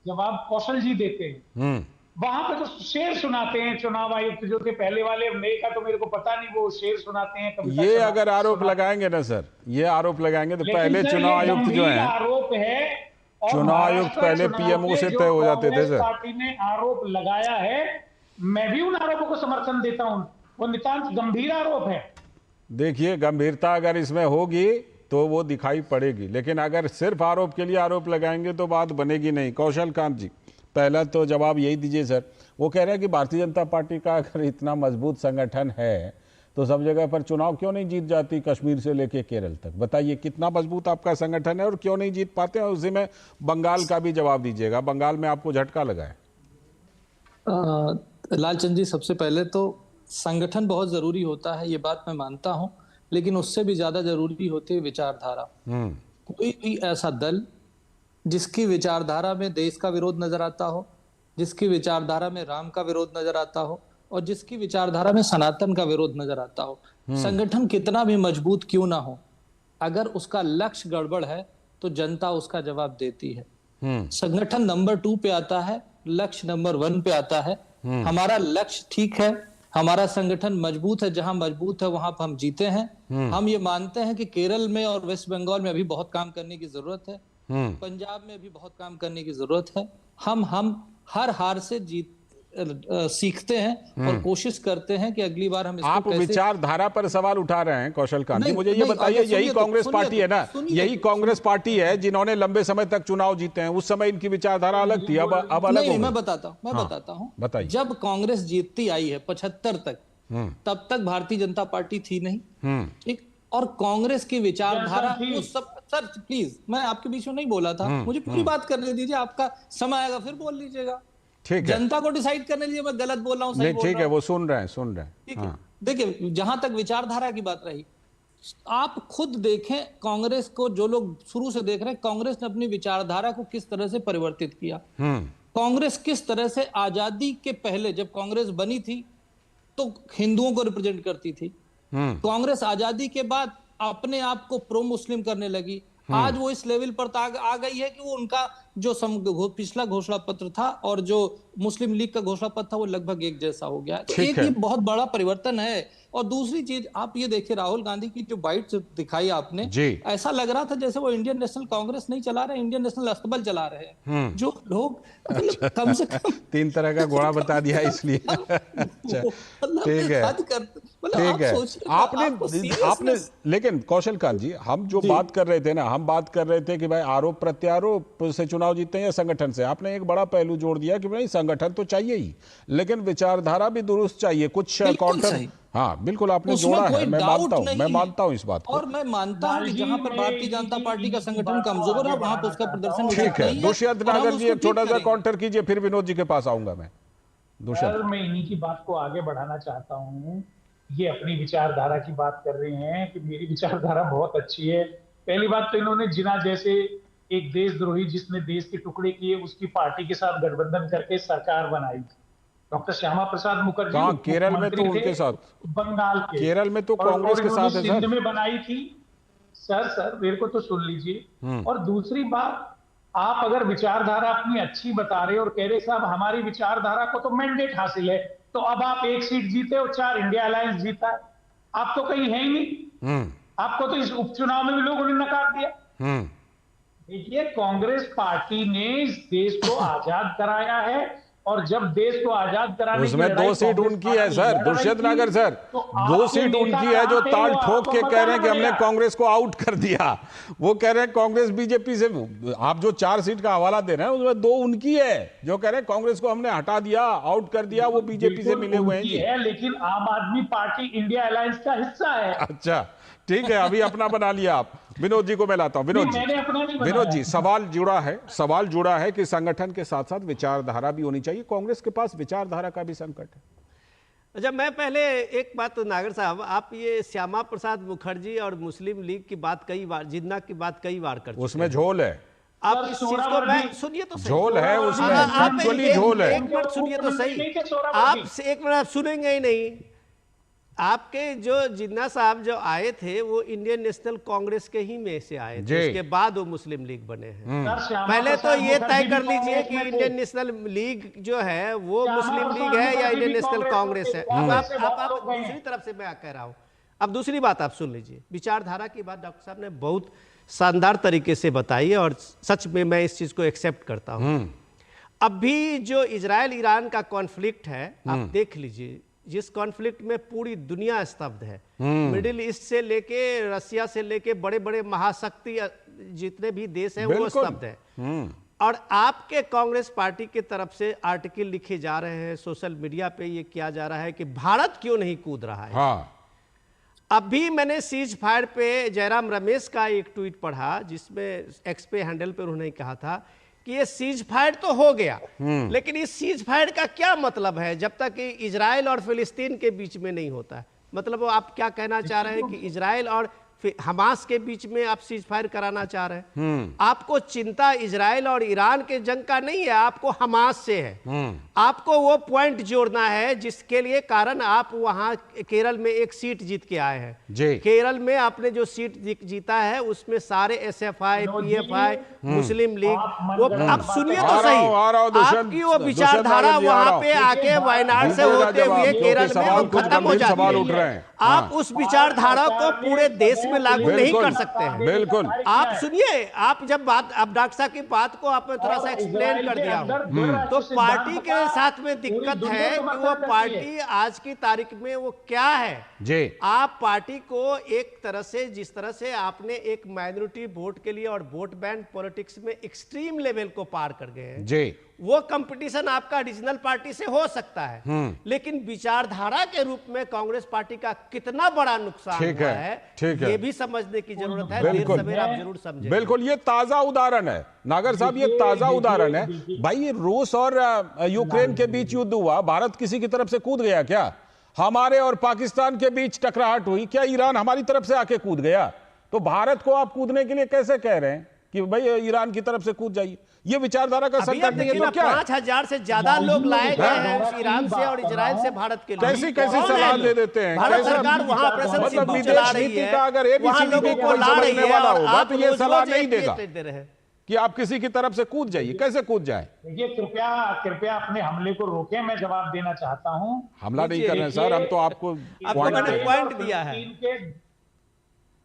जवाब कौशल जी देते हैं, वहां पे तो शेर सुनाते हैं चुनाव आयुक्त जो थे पहले वाले, नए का तो मेरे को पता नहीं, वो शेर सुनाते हैं। ये अगर आरोप लगाएंगे ना सर, ये आरोप लगाएंगे तो पहले चुनाव आयुक्त जो है, आरोप है, चुनाव आयुक्त पहले पीएमओ से तय हो जाते थे सर। पार्टी ने आरोप लगाया है, मैं भी उन आरोपों को समर्थन देता हूं, वो नितांत गंभीर आरोप है। देखिए, गंभीरता अगर इसमें होगी तो वो दिखाई पड़ेगी, लेकिन अगर सिर्फ आरोप के लिए आरोप लगाएंगे तो बात बनेगी नहीं। कौशल कांत जी, पहला तो जवाब यही दीजिए सर। वो कह रहे हैं कि भारतीय जनता पार्टी का अगर इतना मजबूत संगठन है तो सब जगह पर चुनाव क्यों नहीं जीत जाती, कश्मीर से लेके केरल तक? बताइए कितना मजबूत आपका संगठन है और क्यों नहीं जीत पाते हैं? उसी में बंगाल का भी जवाब दीजिएगा, बंगाल में आपको झटका लगा है। लालचंद जी, सबसे पहले तो संगठन बहुत जरूरी होता है, ये बात मैं मानता हूं, लेकिन उससे भी ज्यादा जरूरी होती है विचारधारा। कोई भी ऐसा दल जिसकी विचारधारा में देश का विरोध नजर आता हो, जिसकी विचारधारा में राम का विरोध नजर आता हो, और जिसकी विचारधारा में सनातन का विरोध नजर आता हो, संगठन कितना भी मजबूत क्यों ना हो, अगर उसका लक्ष्य गड़बड़ है तो जनता उसका जवाब देती है। संगठन नंबर 2 पे आता है, लक्ष्य नंबर 1 पे आता है। हमारा लक्ष्य ठीक है, हमारा संगठन मजबूत है, जहां मजबूत है वहां पर हम जीते हैं। हम ये मानते हैं कि केरल में और वेस्ट बंगाल में अभी बहुत काम करने की जरूरत है, पंजाब में भी बहुत काम करने की जरूरत है। हम हर हार से सीखते हैं और कोशिश करते हैं कि अगली बार हम इसको आप कैसे... विचारधारा पर सवाल उठा रहे हैं कौशल कांत जी, नहीं, मुझे ये नहीं, बताइए, आगे यही सुनिए तो, कांग्रेस सुनिए पार्टी तो, है ना, सुनिए यही कांग्रेस पार्टी है जिन्होंने लंबे समय तक चुनाव जीते हैं, उस समय इनकी विचारधारा अलग थी, अब अलग नहीं, हो गई। मैं बताता हूँ बताइए। जब कांग्रेस जीतती आई है 75 तक, तब तक भारतीय जनता पार्टी थी नहीं, ठीक, और कांग्रेस की विचारधारा उस सब... सर प्लीज, मैं आपके बीच में नहीं बोला था, मुझे पूरी बात करने दीजिए, आपका समय आएगा फिर बोल लीजिएगा। ठीक है, जनता को डिसाइड करने दीजिए मैं गलत बोल रहा हूँ, नहीं ठीक है, वो सुन रहे हैं। ठीक है, देखिए जहां तक विचारधारा की बात रही, आप खुद देखें कांग्रेस को, जो लोग शुरू से देख रहे हैं, कांग्रेस ने अपनी विचारधारा को किस तरह से परिवर्तित किया। कांग्रेस किस तरह से आजादी के पहले, जब कांग्रेस बनी थी तो हिंदुओं को रिप्रेजेंट करती थी, कांग्रेस आजादी के बाद अपने आप को प्रो मुस्लिम करने लगी, आज वो इस लेवल पर आ गई है कि वो उनका जो पिछला घोषणा पत्र था और जो मुस्लिम लीग का घोषणा पत्र था वो लगभग एक जैसा हो गया। तो एक ये बहुत बड़ा परिवर्तन है। और दूसरी चीज आप ये देखिए, राहुल गांधी की जो बाइट दिखाई आपने, ऐसा लग रहा था जैसे वो इंडियन नेशनल कांग्रेस नहीं चला रहे, इंडियन नेशनल अस्तबल चला रहे हैं। जो लोग मतलब कम से कम 3 तरह का घोड़ा बता दिया इसलिए। अच्छा, ठीक है, ठीक है। आपने लेकिन कौशल कांत जी, हम जो बात कर रहे थे ना, हम बात कर रहे थे कि भाई आरोप प्रत्यारोप से चुनाव जीतते हैं या संगठन से। आपने एक बड़ा पहलू जोड़ दिया कि भाई संगठन तो चाहिए ही, लेकिन विचारधारा भी दुरुस्त चाहिए, कुछ काउंटर। हाँ बिल्कुल, आपने जोड़ा है, मैं मानता हूँ इस बात को। और मैं मानता हूँ कि जहाँ पर भारतीय जनता पार्टी का संगठन कमजोर है वहां पर उसका प्रदर्शन ठीक है। दुष्यंत नागर जी एक छोटा सा काउंटर कीजिए, फिर विनोद जी के पास आऊंगा मैं। दुष्यंत, मैं इन्हीं की बात को आगे बढ़ाना चाहता हूँ। ये अपनी विचारधारा की बात कर रहे हैं कि मेरी विचारधारा बहुत अच्छी है। पहली बात तो इन्होंने जिना जैसे एक देशद्रोही जिसने देश के टुकड़े किए, उसकी पार्टी के साथ गठबंधन करके सरकार बनाई। डॉक्टर श्यामा प्रसाद मुखर्जी केरल में तो उनके साथ, बंगाल के, केरल में तो कांग्रेस के साथ है सर, सिंध में बनाई थी। सर मेरे को तो सुन लीजिए। और दूसरी बात, आप अगर विचारधारा अपनी अच्छी बता रहे और कह रहे साहब हमारी विचारधारा को तो मैंडेट हासिल है, तो अब आप 1 सीट जीते और 4 इंडिया अलायंस जीता है, आप तो कहीं है ही नहीं। आपको तो इस उपचुनाव में भी लोगों ने नकार दिया। देखिए, कांग्रेस पार्टी ने इस देश को आजाद कराया है, और जब देश को आजाद कराने उसमें 2 सीट उनकी है सर, दुष्यंत नागर सर, 2 सीट उनकी है जो ताल ठोक के कह रहे हैं कि हमने कांग्रेस को आउट कर दिया। वो कह रहे हैं कांग्रेस बीजेपी से, आप जो 4 सीट का हवाला दे रहे हैं उसमें 2 उनकी है, जो कह रहे हैं कांग्रेस को हमने हटा दिया, आउट कर दिया, वो बीजेपी से मिले हुए हैं जी। लेकिन आम आदमी पार्टी इंडिया अलायंस का हिस्सा है। अच्छा ठीक है, अभी अपना बना लिया आप। विनोद जी को मैं लाता हूं। विनोद जी, सवाल जुड़ा है कि संगठन के साथ साथ विचारधारा भी होनी चाहिए, कांग्रेस के पास विचारधारा का भी संकट है। अच्छा, मैं पहले एक बात, नागर साहब, आप ये श्यामा प्रसाद मुखर्जी और मुस्लिम लीग की बात कई बार, जिन्ना की बात कई बार कर चुके हैं, उसमें झोल है। आप इस चीज को, मैं सुनिए तो सही, झोल है उसमें, फैक्चुअली झोल है। एक मिनट सुनिए तो सही, आप 1 मिनट आप सुनेंगे ही नहीं। आपके जो जिन्ना साहब जो आए थे वो इंडियन नेशनल कांग्रेस के ही में से आए थे, उसके बाद वो मुस्लिम लीग बने हैं। पहले तो ये तय कर लीजिए कि इंडियन नेशनल लीग जो है वो मुस्लिम लीग है या इंडियन नेशनल कांग्रेस है। अब आप दूसरी तरफ से मैं कह रहा हूँ। अब दूसरी बात आप सुन लीजिए, विचारधारा की बात डॉक्टर साहब ने बहुत शानदार तरीके से बताई है और सच में मैं इस चीज को एक्सेप्ट करता हूँ। अभी जो इजराइल ईरान का कॉन्फ्लिक्ट है, आप देख लीजिए, जिस कॉन्फ्लिक्ट में पूरी दुनिया स्तब्ध है, मिडिल ईस्ट से लेके रसिया से लेके बड़े बड़े महाशक्ति जितने भी देश हैं वो स्तब्ध है। और आपके कांग्रेस पार्टी की तरफ से आर्टिकल लिखे जा रहे हैं, सोशल मीडिया पे ये किया जा रहा है कि भारत क्यों नहीं कूद रहा है। अभी मैंने सीज फायर पे जयराम रमेश का एक ट्वीट पढ़ा जिसमें एक्स पे हैंडल पे उन्होंने कहा था कि ये सीज फायर तो हो गया, लेकिन इस सीज फायर का क्या मतलब है जब तक कि इजराइल और फिलिस्तीन के बीच में नहीं होता है। मतलब वो आप क्या कहना चाह रहे हैं कि इजराइल और हमास के बीच में आप सीज फायर कराना चाह रहे हैं। आपको चिंता इजराइल और ईरान के जंग का नहीं है, आपको हमास से है। आपको वो पॉइंट जोड़ना है जिसके लिए कारण आप वहां केरल में एक सीट जीत के आए हैं। केरल में आपने जो सीट जीता है उसमें सारे एसएफआई, पीएफआई, मुस्लिम लीग, वो आप सुनिए तो सही, आपकी वो विचारधारा वहां पे आके वायनाड से होते हुए केरल में खत्म हो जाती है। आप उस विचारधारा को पूरे देश में लागू नहीं कर सकते हैं। बिल्कुल। आप सुनिए, आप जब बात, अब डॉक्टर साहब की बात को आपने थोड़ा सा एक्सप्लेन कर दिया हूं, तो पार्टी के साथ में दिक्कत है कि वो पार्टी आज की तारीख में वो क्या है जी। आप पार्टी को एक तरह से, जिस तरह से आपने एक माइनॉरिटी वोट के लिए और वोट बैंक पॉलिटिक्स में एक्सट्रीम लेवल को पार कर गए हैं जी, वो कंपटीशन आपका रीजनल पार्टी से हो सकता है, लेकिन विचारधारा के रूप में कांग्रेस पार्टी का कितना बड़ा नुकसान हुआ है, ये भी समझने की जरूरत है। देर सवेर आप जरूर समझें। बिल्कुल, ये ताजा उदाहरण है नागर साहब, ये ताजा उदाहरण है भाई। ये रूस और यूक्रेन के बीच युद्ध हुआ, भारत किसी की तरफ से कूद गया क्या? हमारे और पाकिस्तान के बीच टकराहट हुई, क्या ईरान हमारी तरफ से आके कूद गया? तो भारत को आप कूदने के लिए कैसे कह रहे हैं कि भाई ईरान की तरफ से कूद जाइए? ये विचारधारा का संकट नहीं है तो क्या? 5000 से ज्यादा लोग लाए गए हैं उस ईरान से और इजराइल से भारत के लिए। कैसी कैसी सलाह दे देते हैं? भारत सरकार वहां ऑपरेशन सिंधु चला रही है, का अगर एबीसीडी को समझने वाला होगा तो ये सलाह नहीं देगा कि आप किसी की तरफ से कूद जाइए। कैसे कूद जाए? देखिए, कृपया अपने हमले को रोकें, मैं जवाब देना चाहता हूं। हमला नहीं कर रहे हैं सर, हम तो आपको पॉइंट दिया है।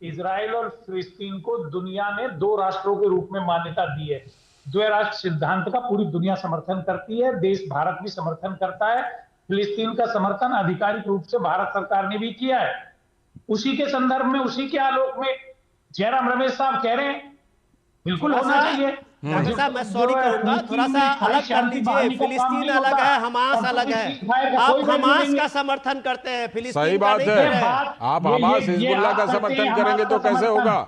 इजराइल और फिलिस्तीन को दुनिया ने दो राष्ट्रों के रूप में मान्यता दी है। द्वै राष्ट्र सिद्धांत का पूरी दुनिया समर्थन करती है, देश भारत भी समर्थन करता है। फिलिस्तीन का समर्थन आधिकारिक रूप से भारत सरकार ने भी किया है। उसी के संदर्भ में, उसी के आलोक में जयराम रमेश साहब कह रहे हैं बिल्कुल होना चाहिए। डॉक्टर साहब, मैं सॉरी कहूंगा, थोड़ा सा अलग कर लीजिए। फिलिस्तीन अलग है, हमास अलग है। आप हमास का समर्थन करते हैं, फिलिस्तीन सही बात है। आप हमास हिजबुल्लाह का समर्थन करेंगे तो कैसे होगा?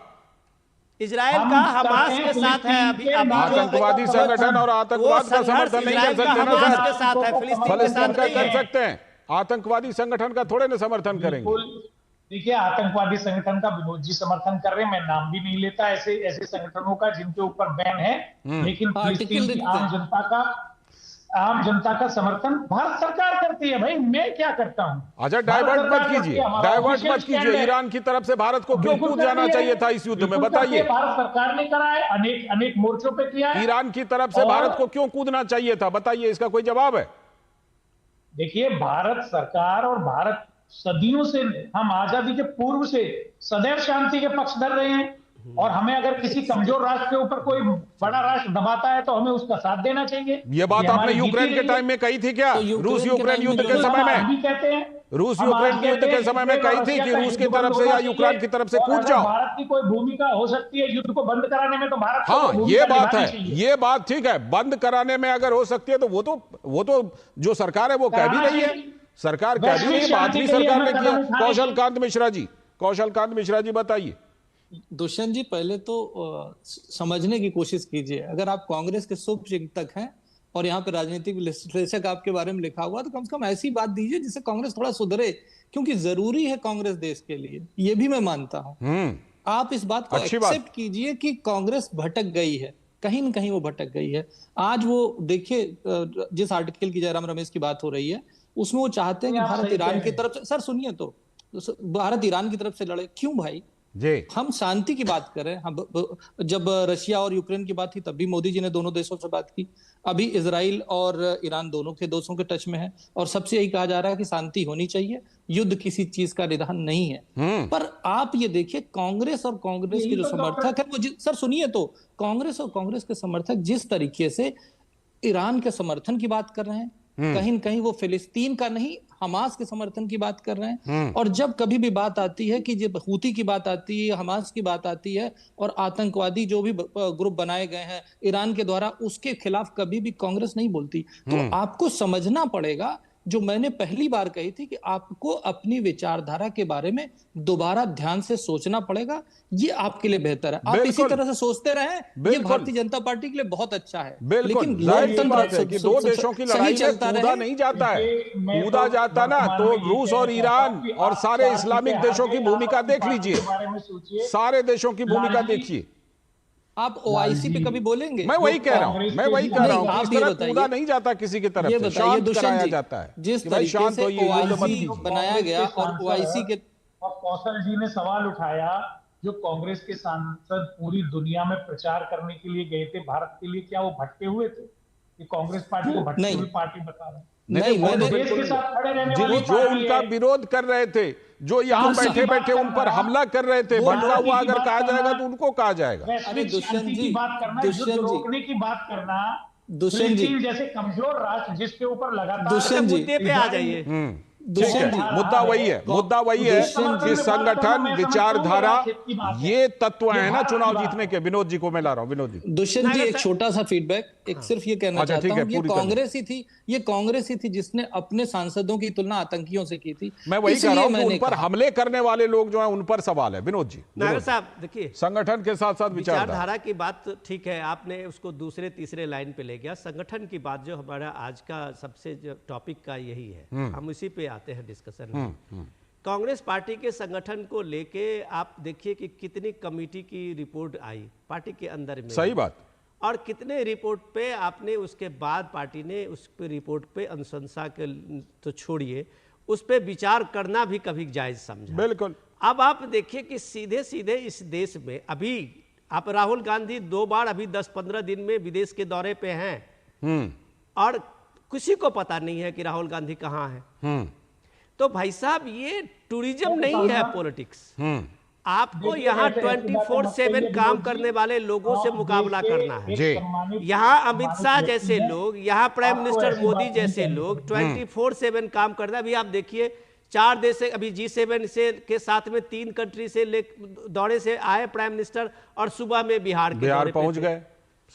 इजराइल का हमास के साथ है। अभी आतंकवादी संगठन और आतंकवाद का समर्थन नहीं कर सकते ना सर, के साथ है, फिलिस्तीन का कर सकते हैं, आतंकवादी संगठन का थोड़े ना समर्थन करेंगे। देखिए, आतंकवादी संगठन का विनोद जी समर्थन कर रहे हैं, मैं नाम भी नहीं लेता ऐसे ऐसे संगठनों का जिनके ऊपर बैन है, लेकिन फिलिस्तीन की आम जनता का समर्थन भारत सरकार करती है। भाई मैं क्या करता हूं? अच्छा, डाइवर्ट मत कीजिए। ईरान की तरफ से भारत को क्यों कूद जाना चाहिए था इस युद्ध में, बताइए। भारत सरकार ने करा है, अनेक मोर्चों पे किया है। ईरान की तरफ से भारत को क्यों कूदना चाहिए था, बताइए, इसका कोई जवाब है? देखिए, भारत सरकार और भारत सदियों से, हम आजादी के पूर्व से सदैव शांति के पक्षधर रहे हैं, और हमें अगर किसी कमजोर राष्ट्र के ऊपर कोई बड़ा राष्ट्र दबाता है तो हमें उसका साथ देना चाहिए। ये बात आपने यूक्रेन के टाइम में कही थी क्या? रूस यूक्रेन युद्ध के समय में कहते हैं, रूस यूक्रेन युद्ध के समय में कही थी कि रूस की तरफ से या यूक्रेन की तरफ से कूद जाओ। भारत की कोई भूमिका हो सकती है युद्ध को बंद कराने में, तो भारत, हाँ, ये बात है, ये बात ठीक है, बंद कराने में अगर हो सकती है तो वो तो जो सरकार है वो कह भी रही है, सरकार कह भी रही है, बात भी सरकार ने की। कौशल कांत मिश्रा जी बताइए। दुष्यंत जी, पहले तो समझने की कोशिश कीजिए। अगर आप कांग्रेस के शुभ चिंतक हैं और यहाँ पे राजनीतिक विश्लेषक आपके बारे में लिखा हुआ, तो कम से कम ऐसी बात दीजिए जिससे कांग्रेस थोड़ा सुधरे, क्योंकि जरूरी है कांग्रेस देश के लिए, ये भी मैं मानता हूँ। आप इस बात को एक्सेप्ट कीजिए कि कांग्रेस भटक गई है, कहीं न कहीं वो भटक गई है। आज वो देखिए, जिस आर्टिकल की जयराम रमेश की बात हो रही है उसमें वो चाहते हैं कि भारत ईरान की तरफ से, सर सुनिए तो, भारत ईरान की तरफ से लड़े। क्यों भाई? हम शांति की बात करें। हम जब रशिया और यूक्रेन की बात थी तब भी मोदी जी ने दोनों देशों से बात की। अभी इजराइल और ईरान दोनों के देशों के टच में है और सबसे यही कहा जा रहा है कि शांति होनी चाहिए, युद्ध किसी चीज का निदान नहीं है। पर आप ये देखिए, कांग्रेस और कांग्रेस के जो समर्थक है वो, सर सुनिए तो, कांग्रेस और कांग्रेस के समर्थक जिस तरीके से ईरान के समर्थन की बात कर रहे हैं, कहीं न कहीं वो फिलिस्तीन का नहीं, हमास के समर्थन की बात कर रहे हैं। और जब कभी भी बात आती है कि जब हूती की बात आती है, हमास की बात आती है और आतंकवादी जो भी ग्रुप बनाए गए हैं ईरान के द्वारा, उसके खिलाफ कभी भी कांग्रेस नहीं बोलती। तो आपको समझना पड़ेगा, जो मैंने पहली बार कही थी, कि आपको अपनी विचारधारा के बारे में दोबारा ध्यान से सोचना पड़ेगा। ये आपके लिए बेहतर है। आप इसी तरह से सोचते रहें, ये भारतीय जनता पार्टी के लिए बहुत अच्छा है। लेकिन लोकतंत्र कि दो देशों की लड़ाई में कूदा नहीं जाता है, कूदा जाता ना तो रूस और ईरान और सारे इस्लामिक देशों की भूमिका देख लीजिए, सारे देशों की भूमिका देखिए। आप ओआईसी पे कभी बोलेंगे? मैं वही कह रहा हूँ इस तरह कूदा नहीं जाता किसी की तरफ से, शांत कराया जाता है। जिस तरीके से ओआईसी बनाया गया और ओआईसी के, कौशल जी ने सवाल उठाया, जो कांग्रेस के सांसद पूरी दुनिया में प्रचार करने के लिए गए थे भारत के लिए, क्या वो भटके हुए थे? कि कांग्रेस पार्टी को भटकी हुई पार्टी बता रहे हैं? नहीं, वो तो देश के साथ खड़े रहने वाली जो पार्टी उनका है। विरोध कर रहे थे, जो यहाँ बैठे बैठे उन पर हमला कर रहे थे, भड़का हुआ अगर कहा जाएगा तो उनको कहा जाएगा। वैश्विक शांति की बात करना, युद्ध रोकने की बात करना, दुष्यंत जी फिलीपीन जैसे कमजोर राष्ट्र जिसके ऊपर लगातार दुष्यंत जी मुद्दे पे आ जाइए। ठीक है, मुद्दा वही है कि संगठन, विचारधारा, ये तत्व है ना चुनाव जीतने के। विनोद जी को मैं ला रहा हूँ। विनोद जी, दुष्यंत जी, एक छोटा सा फीडबैक, एक सिर्फ ये कहना अच्छा, चाहता ठीक है, हूँ, ये पूरी करनी। कांग्रेस ही थी जिसने अपने सांसदों की तुलना आतंकियों से की थी। मैं वही कह रहा हूँ कि मैंने उन पर कहा। हमले करने वाले लोग जो हैं उन पर सवाल है। विनोद जी, नागर साहब देखिए, संगठन के साथ साथ विचारधारा की बात ठीक है, आपने उसको दूसरे तीसरे लाइन पे ले गया। संगठन की बात जो हमारा आज का सबसे जो टॉपिक का यही है, हम इसी पे आते हैं डिस्कशन में। कांग्रेस पार्टी के संगठन को लेके आप देखिए कि कितनी कमेटी की रिपोर्ट आई पार्टी के अंदर में, सही बात, और कितने रिपोर्ट पे आपने उसके बाद पार्टी ने उस पे रिपोर्ट पे अनुशंसा के तो छोड़िए, उस पे विचार करना भी कभी जायज समझा। बिल्कुल। अब आप देखिए कि सीधे सीधे इस देश में अभी आप राहुल गांधी 2 बार अभी 10-15 दिन में विदेश के दौरे पे हैं, और किसी को पता नहीं है कि राहुल गांधी कहाँ है। तो भाई साहब, ये टूरिज्म नहीं है पॉलिटिक्स। आपको यहाँ 24/7 काम करने वाले लोगों से मुकाबला करना है। यहाँ अमित शाह जैसे लोग, यहाँ प्राइम मिनिस्टर मोदी जैसे लोग 24/7 काम करना है। अभी आप देखिए 4 देश से, अभी G7 से के साथ में 3 कंट्री से दौरे से आए प्राइम मिनिस्टर, और सुबह में बिहार पहुंच गए।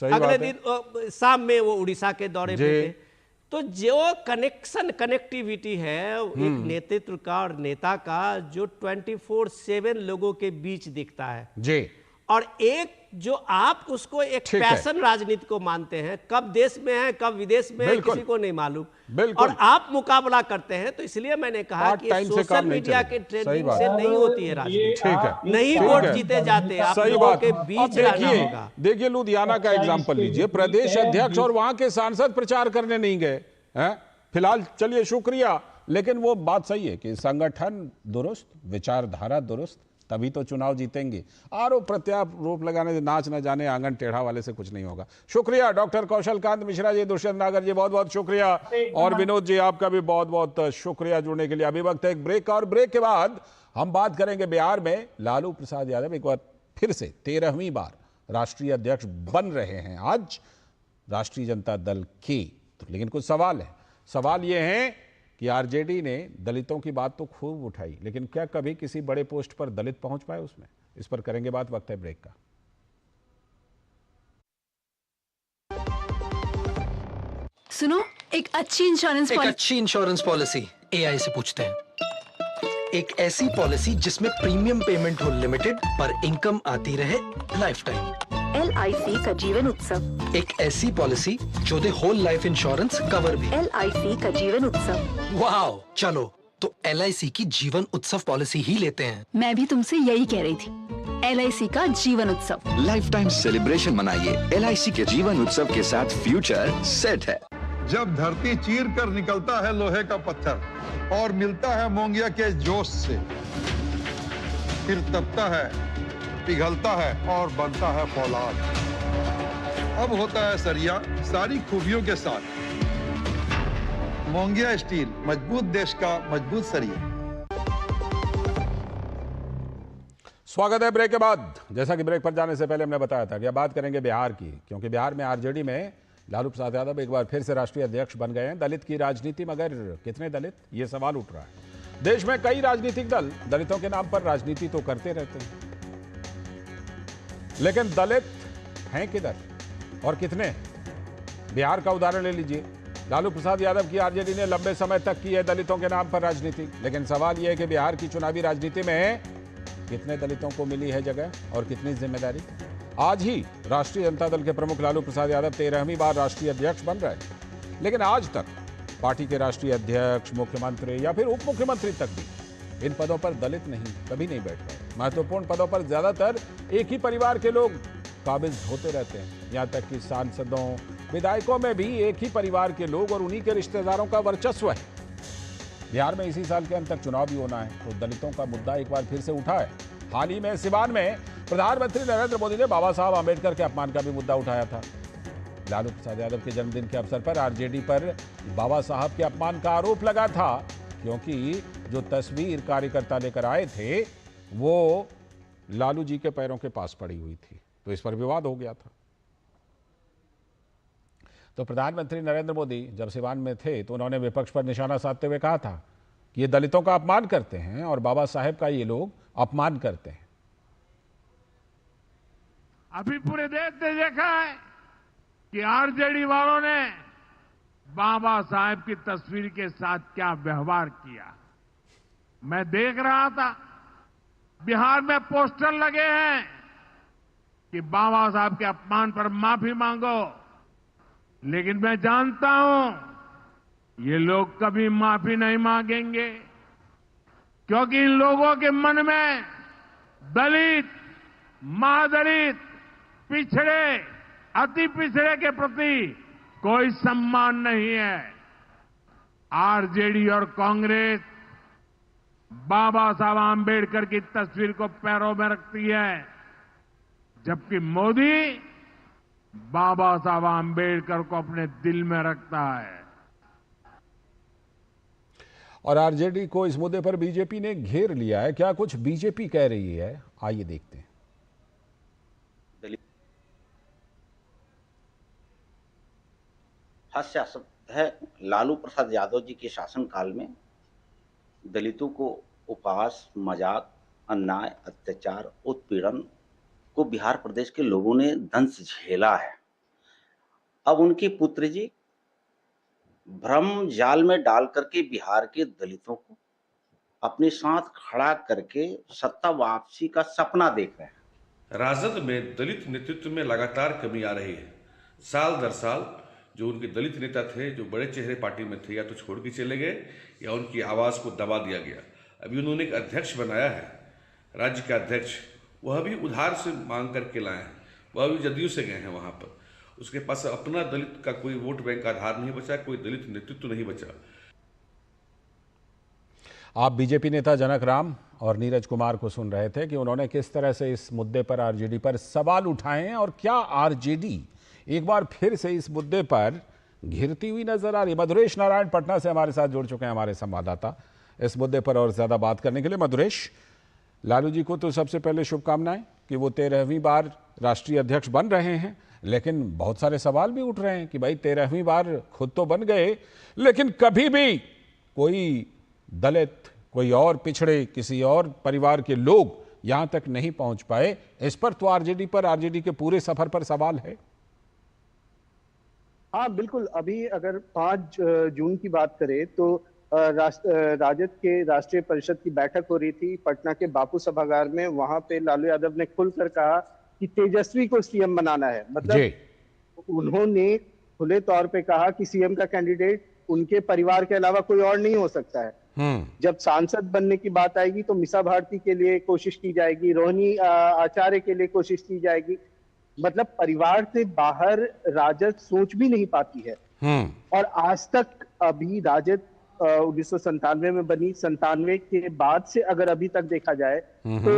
अगले दिन शाम में वो उड़ीसा के दौरे पे थे। तो जो कनेक्टिविटी है एक नेतृत्व का और नेता का, जो 24/7 लोगों के बीच दिखता है जी, और एक जो आप उसको एक पैशन राजनीति को मानते हैं, कब देश में है कब विदेश में है किसी को नहीं मालूम, और आप मुकाबला करते हैं। तो इसलिए मैंने कहा कि सोशल मीडिया के ट्रेंडिंग से नहीं होती है राजनीति। ठीक है, नहीं वोट जीते जाते, आप लोगों के बीच रहना होगा। देखिए लुधियाना का एग्जाम्पल लीजिए, प्रदेश अध्यक्ष और वहां के सांसद प्रचार करने नहीं गए हैं। फिलहाल चलिए शुक्रिया, लेकिन वो बात सही है कि संगठन दुरुस्त, विचारधारा दुरुस्त, तभी तो चुनाव जीतेंगे। आरोप प्रत्यारोप लगाने से नाच न जाने आंगन टेढ़ा वाले से कुछ नहीं होगा। शुक्रिया डॉक्टर कौशल कांत मिश्रा जी, दुष्यंत नागर जी, बहुत बहुत शुक्रिया, और विनोद जी आपका भी बहुत बहुत शुक्रिया जुड़ने के लिए। अभी वक्त है एक ब्रेक का, और ब्रेक के बाद हम बात करेंगे बिहार में लालू प्रसाद यादव एक बार फिर से 13वीं बार राष्ट्रीय अध्यक्ष बन रहे हैं आज राष्ट्रीय जनता दल के। तो लेकिन कुछ सवाल है। सवाल ये है कि आरजेडी ने दलितों की बात तो खूब उठाई, लेकिन क्या कभी किसी बड़े पोस्ट पर दलित पहुंच पाए उसमें? इस पर करेंगे बात, वक्त है ब्रेक का। सुनो, एक अच्छी इंश्योरेंस पॉलिसी एआई से पूछते हैं। एक ऐसी पॉलिसी जिसमें प्रीमियम पेमेंट हो लिमिटेड पर इनकम आती रहे लाइफ टाइम। LIC का जीवन उत्सव। एक ऐसी पॉलिसी जो दे होल लाइफ इंश्योरेंस कवर भी। LIC का जीवन उत्सव। वाओ, चलो तो LIC की जीवन उत्सव पॉलिसी ही लेते हैं। मैं भी तुमसे यही कह रही थी, LIC का जीवन उत्सव। लाइफ टाइम सेलिब्रेशन मनाइए LIC के जीवन उत्सव के साथ, फ्यूचर सेट है। जब धरती चीर कर निकलता है लोहे का पत्थर और मिलता है मोंगिया के जोश से, फिर तपता है, पिघलता है और बनता है फौलाद। अब होता है सरिया सारी खूबियों के साथ। मोंगिया स्टील, मजबूत देश का मजबूत सरिया। स्वागत है ब्रेक के बाद। जैसा कि ब्रेक पर जाने से पहले हमने बताया था कि अब बात करेंगे बिहार की, क्योंकि बिहार में आरजेडी में लालू प्रसाद यादव एक बार फिर से राष्ट्रीय अध्यक्ष बन गए हैं। दलित की राजनीति, मगर कितने दलित, ये सवाल उठ रहा है। देश में कई राजनीतिक दल दलितों के नाम पर राजनीति तो करते रहते हैं, लेकिन दलित हैं किधर और कितने? बिहार का उदाहरण ले लीजिए। लालू प्रसाद यादव की आरजेडी ने लंबे समय तक की है दलितों के नाम पर राजनीति, लेकिन सवाल यह है कि बिहार की चुनावी राजनीति में कितने दलितों को मिली है जगह और कितनी जिम्मेदारी? आज ही राष्ट्रीय जनता दल के प्रमुख लालू प्रसाद यादव 13वीं बार राष्ट्रीय अध्यक्ष बन रहे हैं, लेकिन आज तक पार्टी के राष्ट्रीय अध्यक्ष, मुख्यमंत्री या फिर उप मुख्यमंत्री तक भी इन पदों पर दलित कभी नहीं बैठ पाए। महत्वपूर्ण पदों पर ज्यादातर एक ही परिवार के लोग काबिज होते रहते हैं। यहाँ तक कि सांसदों, विधायकों में भी एक ही परिवार के लोग और उन्हीं के रिश्तेदारों का वर्चस्व है। बिहार में इसी साल के अंत तक चुनाव भी होना है, तो दलितों का मुद्दा एक बार फिर से उठा है। हाल ही में सिवान में प्रधानमंत्री नरेंद्र मोदी ने बाबा साहब आंबेडकर के अपमान का भी मुद्दा उठाया था। लालू प्रसाद यादव के जन्मदिन के अवसर पर आरजेडी पर बाबा साहब के अपमान का आरोप लगा था, क्योंकि जो तस्वीर कार्यकर्ता लेकर आए थे वो लालू जी के पैरों के पास पड़ी हुई थी, तो इस पर विवाद हो गया था। तो प्रधानमंत्री नरेंद्र मोदी जब सिवान में थे तो उन्होंने विपक्ष पर निशाना साधते हुए कहा था कि ये दलितों का अपमान करते हैं और बाबा साहेब का ये लोग अपमान करते हैं। अभी पूरे देश ने देखा है कि आरजेडी वालों ने बाबा साहेब की तस्वीर के साथ क्या व्यवहार किया। मैं देख रहा था बिहार में पोस्टर लगे हैं कि बाबा साहब के अपमान पर माफी मांगो, लेकिन मैं जानता हूं ये लोग कभी माफी नहीं मांगेंगे, क्योंकि इन लोगों के मन में दलित, महादलित, पिछड़े, अति पिछड़े के प्रति कोई सम्मान नहीं है। आरजेडी और कांग्रेस बाबा साहब आंबेडकर की तस्वीर को पैरों में रखती है, जबकि मोदी बाबा साहब आंबेडकर को अपने दिल में रखता है। और आरजेडी को इस मुद्दे पर बीजेपी ने घेर लिया है। क्या कुछ बीजेपी कह रही है, आइए देखते हैं। हास्यास्पद है, लालू प्रसाद यादव जी के शासनकाल में दलितों को उपहास, मजाक, अन्याय, अत्याचार, उत्पीड़न को बिहार प्रदेश के लोगों ने दंश झेला है। अब उनके पुत्र जी भ्रम जाल में डाल करके बिहार के दलितों को अपने साथ खड़ा करके सत्ता वापसी का सपना देख रहे हैं। राजद में दलित नेतृत्व में लगातार कमी आ रही है। साल दर साल जो उनके दलित नेता थे, जो बड़े चेहरे पार्टी में थे, या तो छोड़ के चले गए या उनकी आवाज को दबा दिया गया। अभी उन्होंने एक अध्यक्ष बनाया है, राज्य का अध्यक्ष, वह भी उधार से मांग करके लाए हैं, वह भी जदयू से गए हैं वहां पर। उसके पास अपना दलित का कोई वोट बैंक का आधार नहीं बचा, कोई दलित नेतृत्व नहीं बचा। आप बीजेपी नेता जनक राम और नीरज कुमार को सुन रहे थे कि उन्होंने किस तरह से इस मुद्दे पर आरजेडी पर सवाल उठाए हैं, और क्या आरजेडी एक बार फिर से इस मुद्दे पर घिरती हुई नजर आ रही है। मधुरेश नारायण पटना से हमारे साथ जुड़ चुके हैं, हमारे संवाददाता, इस मुद्दे पर और ज्यादा बात करने के लिए। मधुरेश, लालू जी को तो सबसे पहले शुभकामनाएं कि वो 13वीं बार राष्ट्रीय अध्यक्ष बन रहे हैं, लेकिन बहुत सारे सवाल भी उठ रहे हैं कि भाई 13वीं बार खुद तो बन गए, लेकिन कभी भी कोई दलित, कोई और पिछड़े, किसी और परिवार के लोग यहां तक नहीं पहुंच पाए। इस पर तो आरजेडी के पूरे सफर पर सवाल है। हाँ बिल्कुल, अभी अगर 5 जून की बात करें तो राजद के राष्ट्रीय परिषद की बैठक हो रही थी पटना के बापू सभागार में। वहां पे लालू यादव ने खुलकर कहा कि तेजस्वी को सीएम बनाना है। मतलब उन्होंने खुले तौर पे कहा कि सीएम का कैंडिडेट उनके परिवार के अलावा कोई और नहीं हो सकता है। जब सांसद बनने की बात आएगी तो मीसा भारती के लिए कोशिश की जाएगी, रोहिणी आचार्य के लिए कोशिश की जाएगी। मतलब परिवार से बाहर राजद सोच भी नहीं पाती है। और आज तक अभी राजद 1997 में बनी, 97 के बाद से अगर अभी तक देखा जाए तो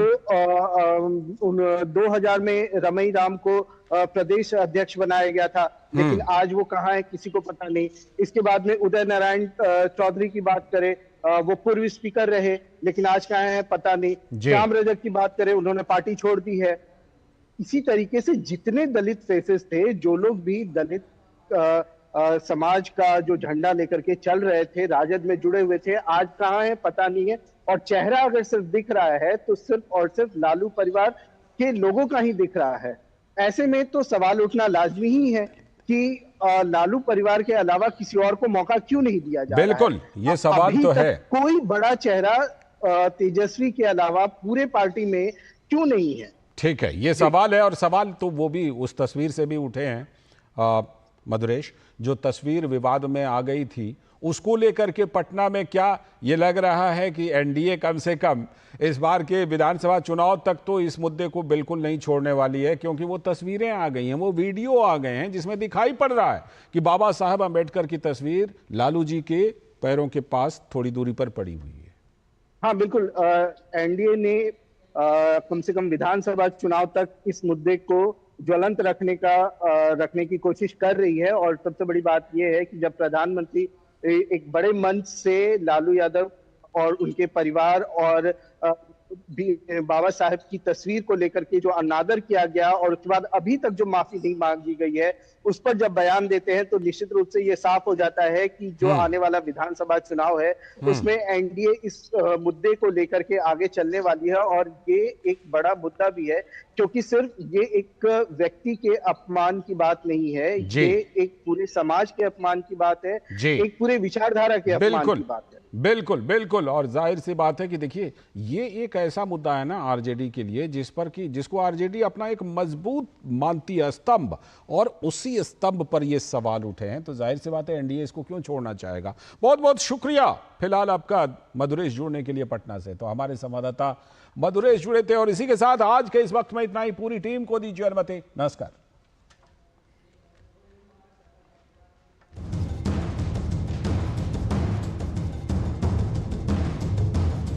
2000 में रमई राम को प्रदेश अध्यक्ष बनाया गया था, लेकिन आज वो कहाँ है किसी को पता नहीं। इसके बाद में उदय नारायण चौधरी की बात करें, वो पूर्व स्पीकर रहे, लेकिन आज कहाँ है पता नहीं। श्याम रजक की बात करें, उन्होंने पार्टी छोड़ दी है। इसी तरीके से जितने दलित फेसेस थे, जो लोग भी दलित समाज का जो झंडा लेकर के चल रहे थे, राजद में जुड़े हुए थे, आज कहाँ है पता नहीं है। और चेहरा अगर सिर्फ दिख रहा है तो सिर्फ और सिर्फ लालू परिवार के लोगों का ही दिख रहा है। ऐसे में तो सवाल उठना लाजमी ही है कि लालू परिवार के अलावा किसी और को मौका क्यों नहीं दिया जा रहा है। बिल्कुल, ये सवाल तो है। कोई बड़ा चेहरा तेजस्वी के अलावा पूरे पार्टी में क्यों नहीं है। ठीक है, ये सवाल है, और सवाल तो वो भी उस तस्वीर से भी उठे हैं। मधुरेश, जो तस्वीर विवाद में आ गई थी उसको लेकर के पटना में क्या ये लग रहा है कि एनडीए कम से कम इस बार के विधानसभा चुनाव तक तो इस मुद्दे को बिल्कुल नहीं छोड़ने वाली है, क्योंकि वो तस्वीरें आ गई हैं, वो वीडियो आ गए हैं जिसमें दिखाई पड़ रहा है कि बाबा साहब अम्बेडकर की तस्वीर लालू जी के पैरों के पास थोड़ी दूरी पर पड़ी हुई है। हाँ बिल्कुल, एनडीए ने कम से कम विधानसभा चुनाव तक इस मुद्दे को ज्वलंत रखने की कोशिश कर रही है। और सबसे बड़ी बात यह है कि जब प्रधानमंत्री एक बड़े मंच से लालू यादव और उनके परिवार और बाबा साहेब की तस्वीर को लेकर के जो अनादर किया गया और उसके बाद अभी तक जो माफी नहीं मांगी गई है, उस पर जब बयान देते हैं तो निश्चित रूप से ये साफ हो जाता है कि जो आने वाला विधानसभा चुनाव है उसमें एनडीए इस मुद्दे को लेकर के आगे चलने वाली है। और ये एक बड़ा मुद्दा भी है, क्योंकि सिर्फ ये एक व्यक्ति के अपमान की बात नहीं है, ये एक पूरे समाज के अपमान की बात है, एक पूरे विचारधारा के अपमान की बात है। बिल्कुल बिल्कुल। और जाहिर सी बात है कि देखिए ये एक ऐसा मुद्दा है ना आरजेडी के लिए जिसको आरजेडी अपना एक मजबूत मानती है स्तंभ, और उसी स्तंभ पर ये सवाल उठे हैं, तो जाहिर सी बात है एनडीए इसको क्यों छोड़ना चाहेगा। बहुत बहुत शुक्रिया फिलहाल आपका मधुरेश जुड़ने के लिए पटना से। तो हमारे संवाददाता मधुरेश जुड़े थे, और इसी के साथ आज के इस वक्त में इतना ही। पूरी टीम को दीजिए अनुमति। नमस्कार।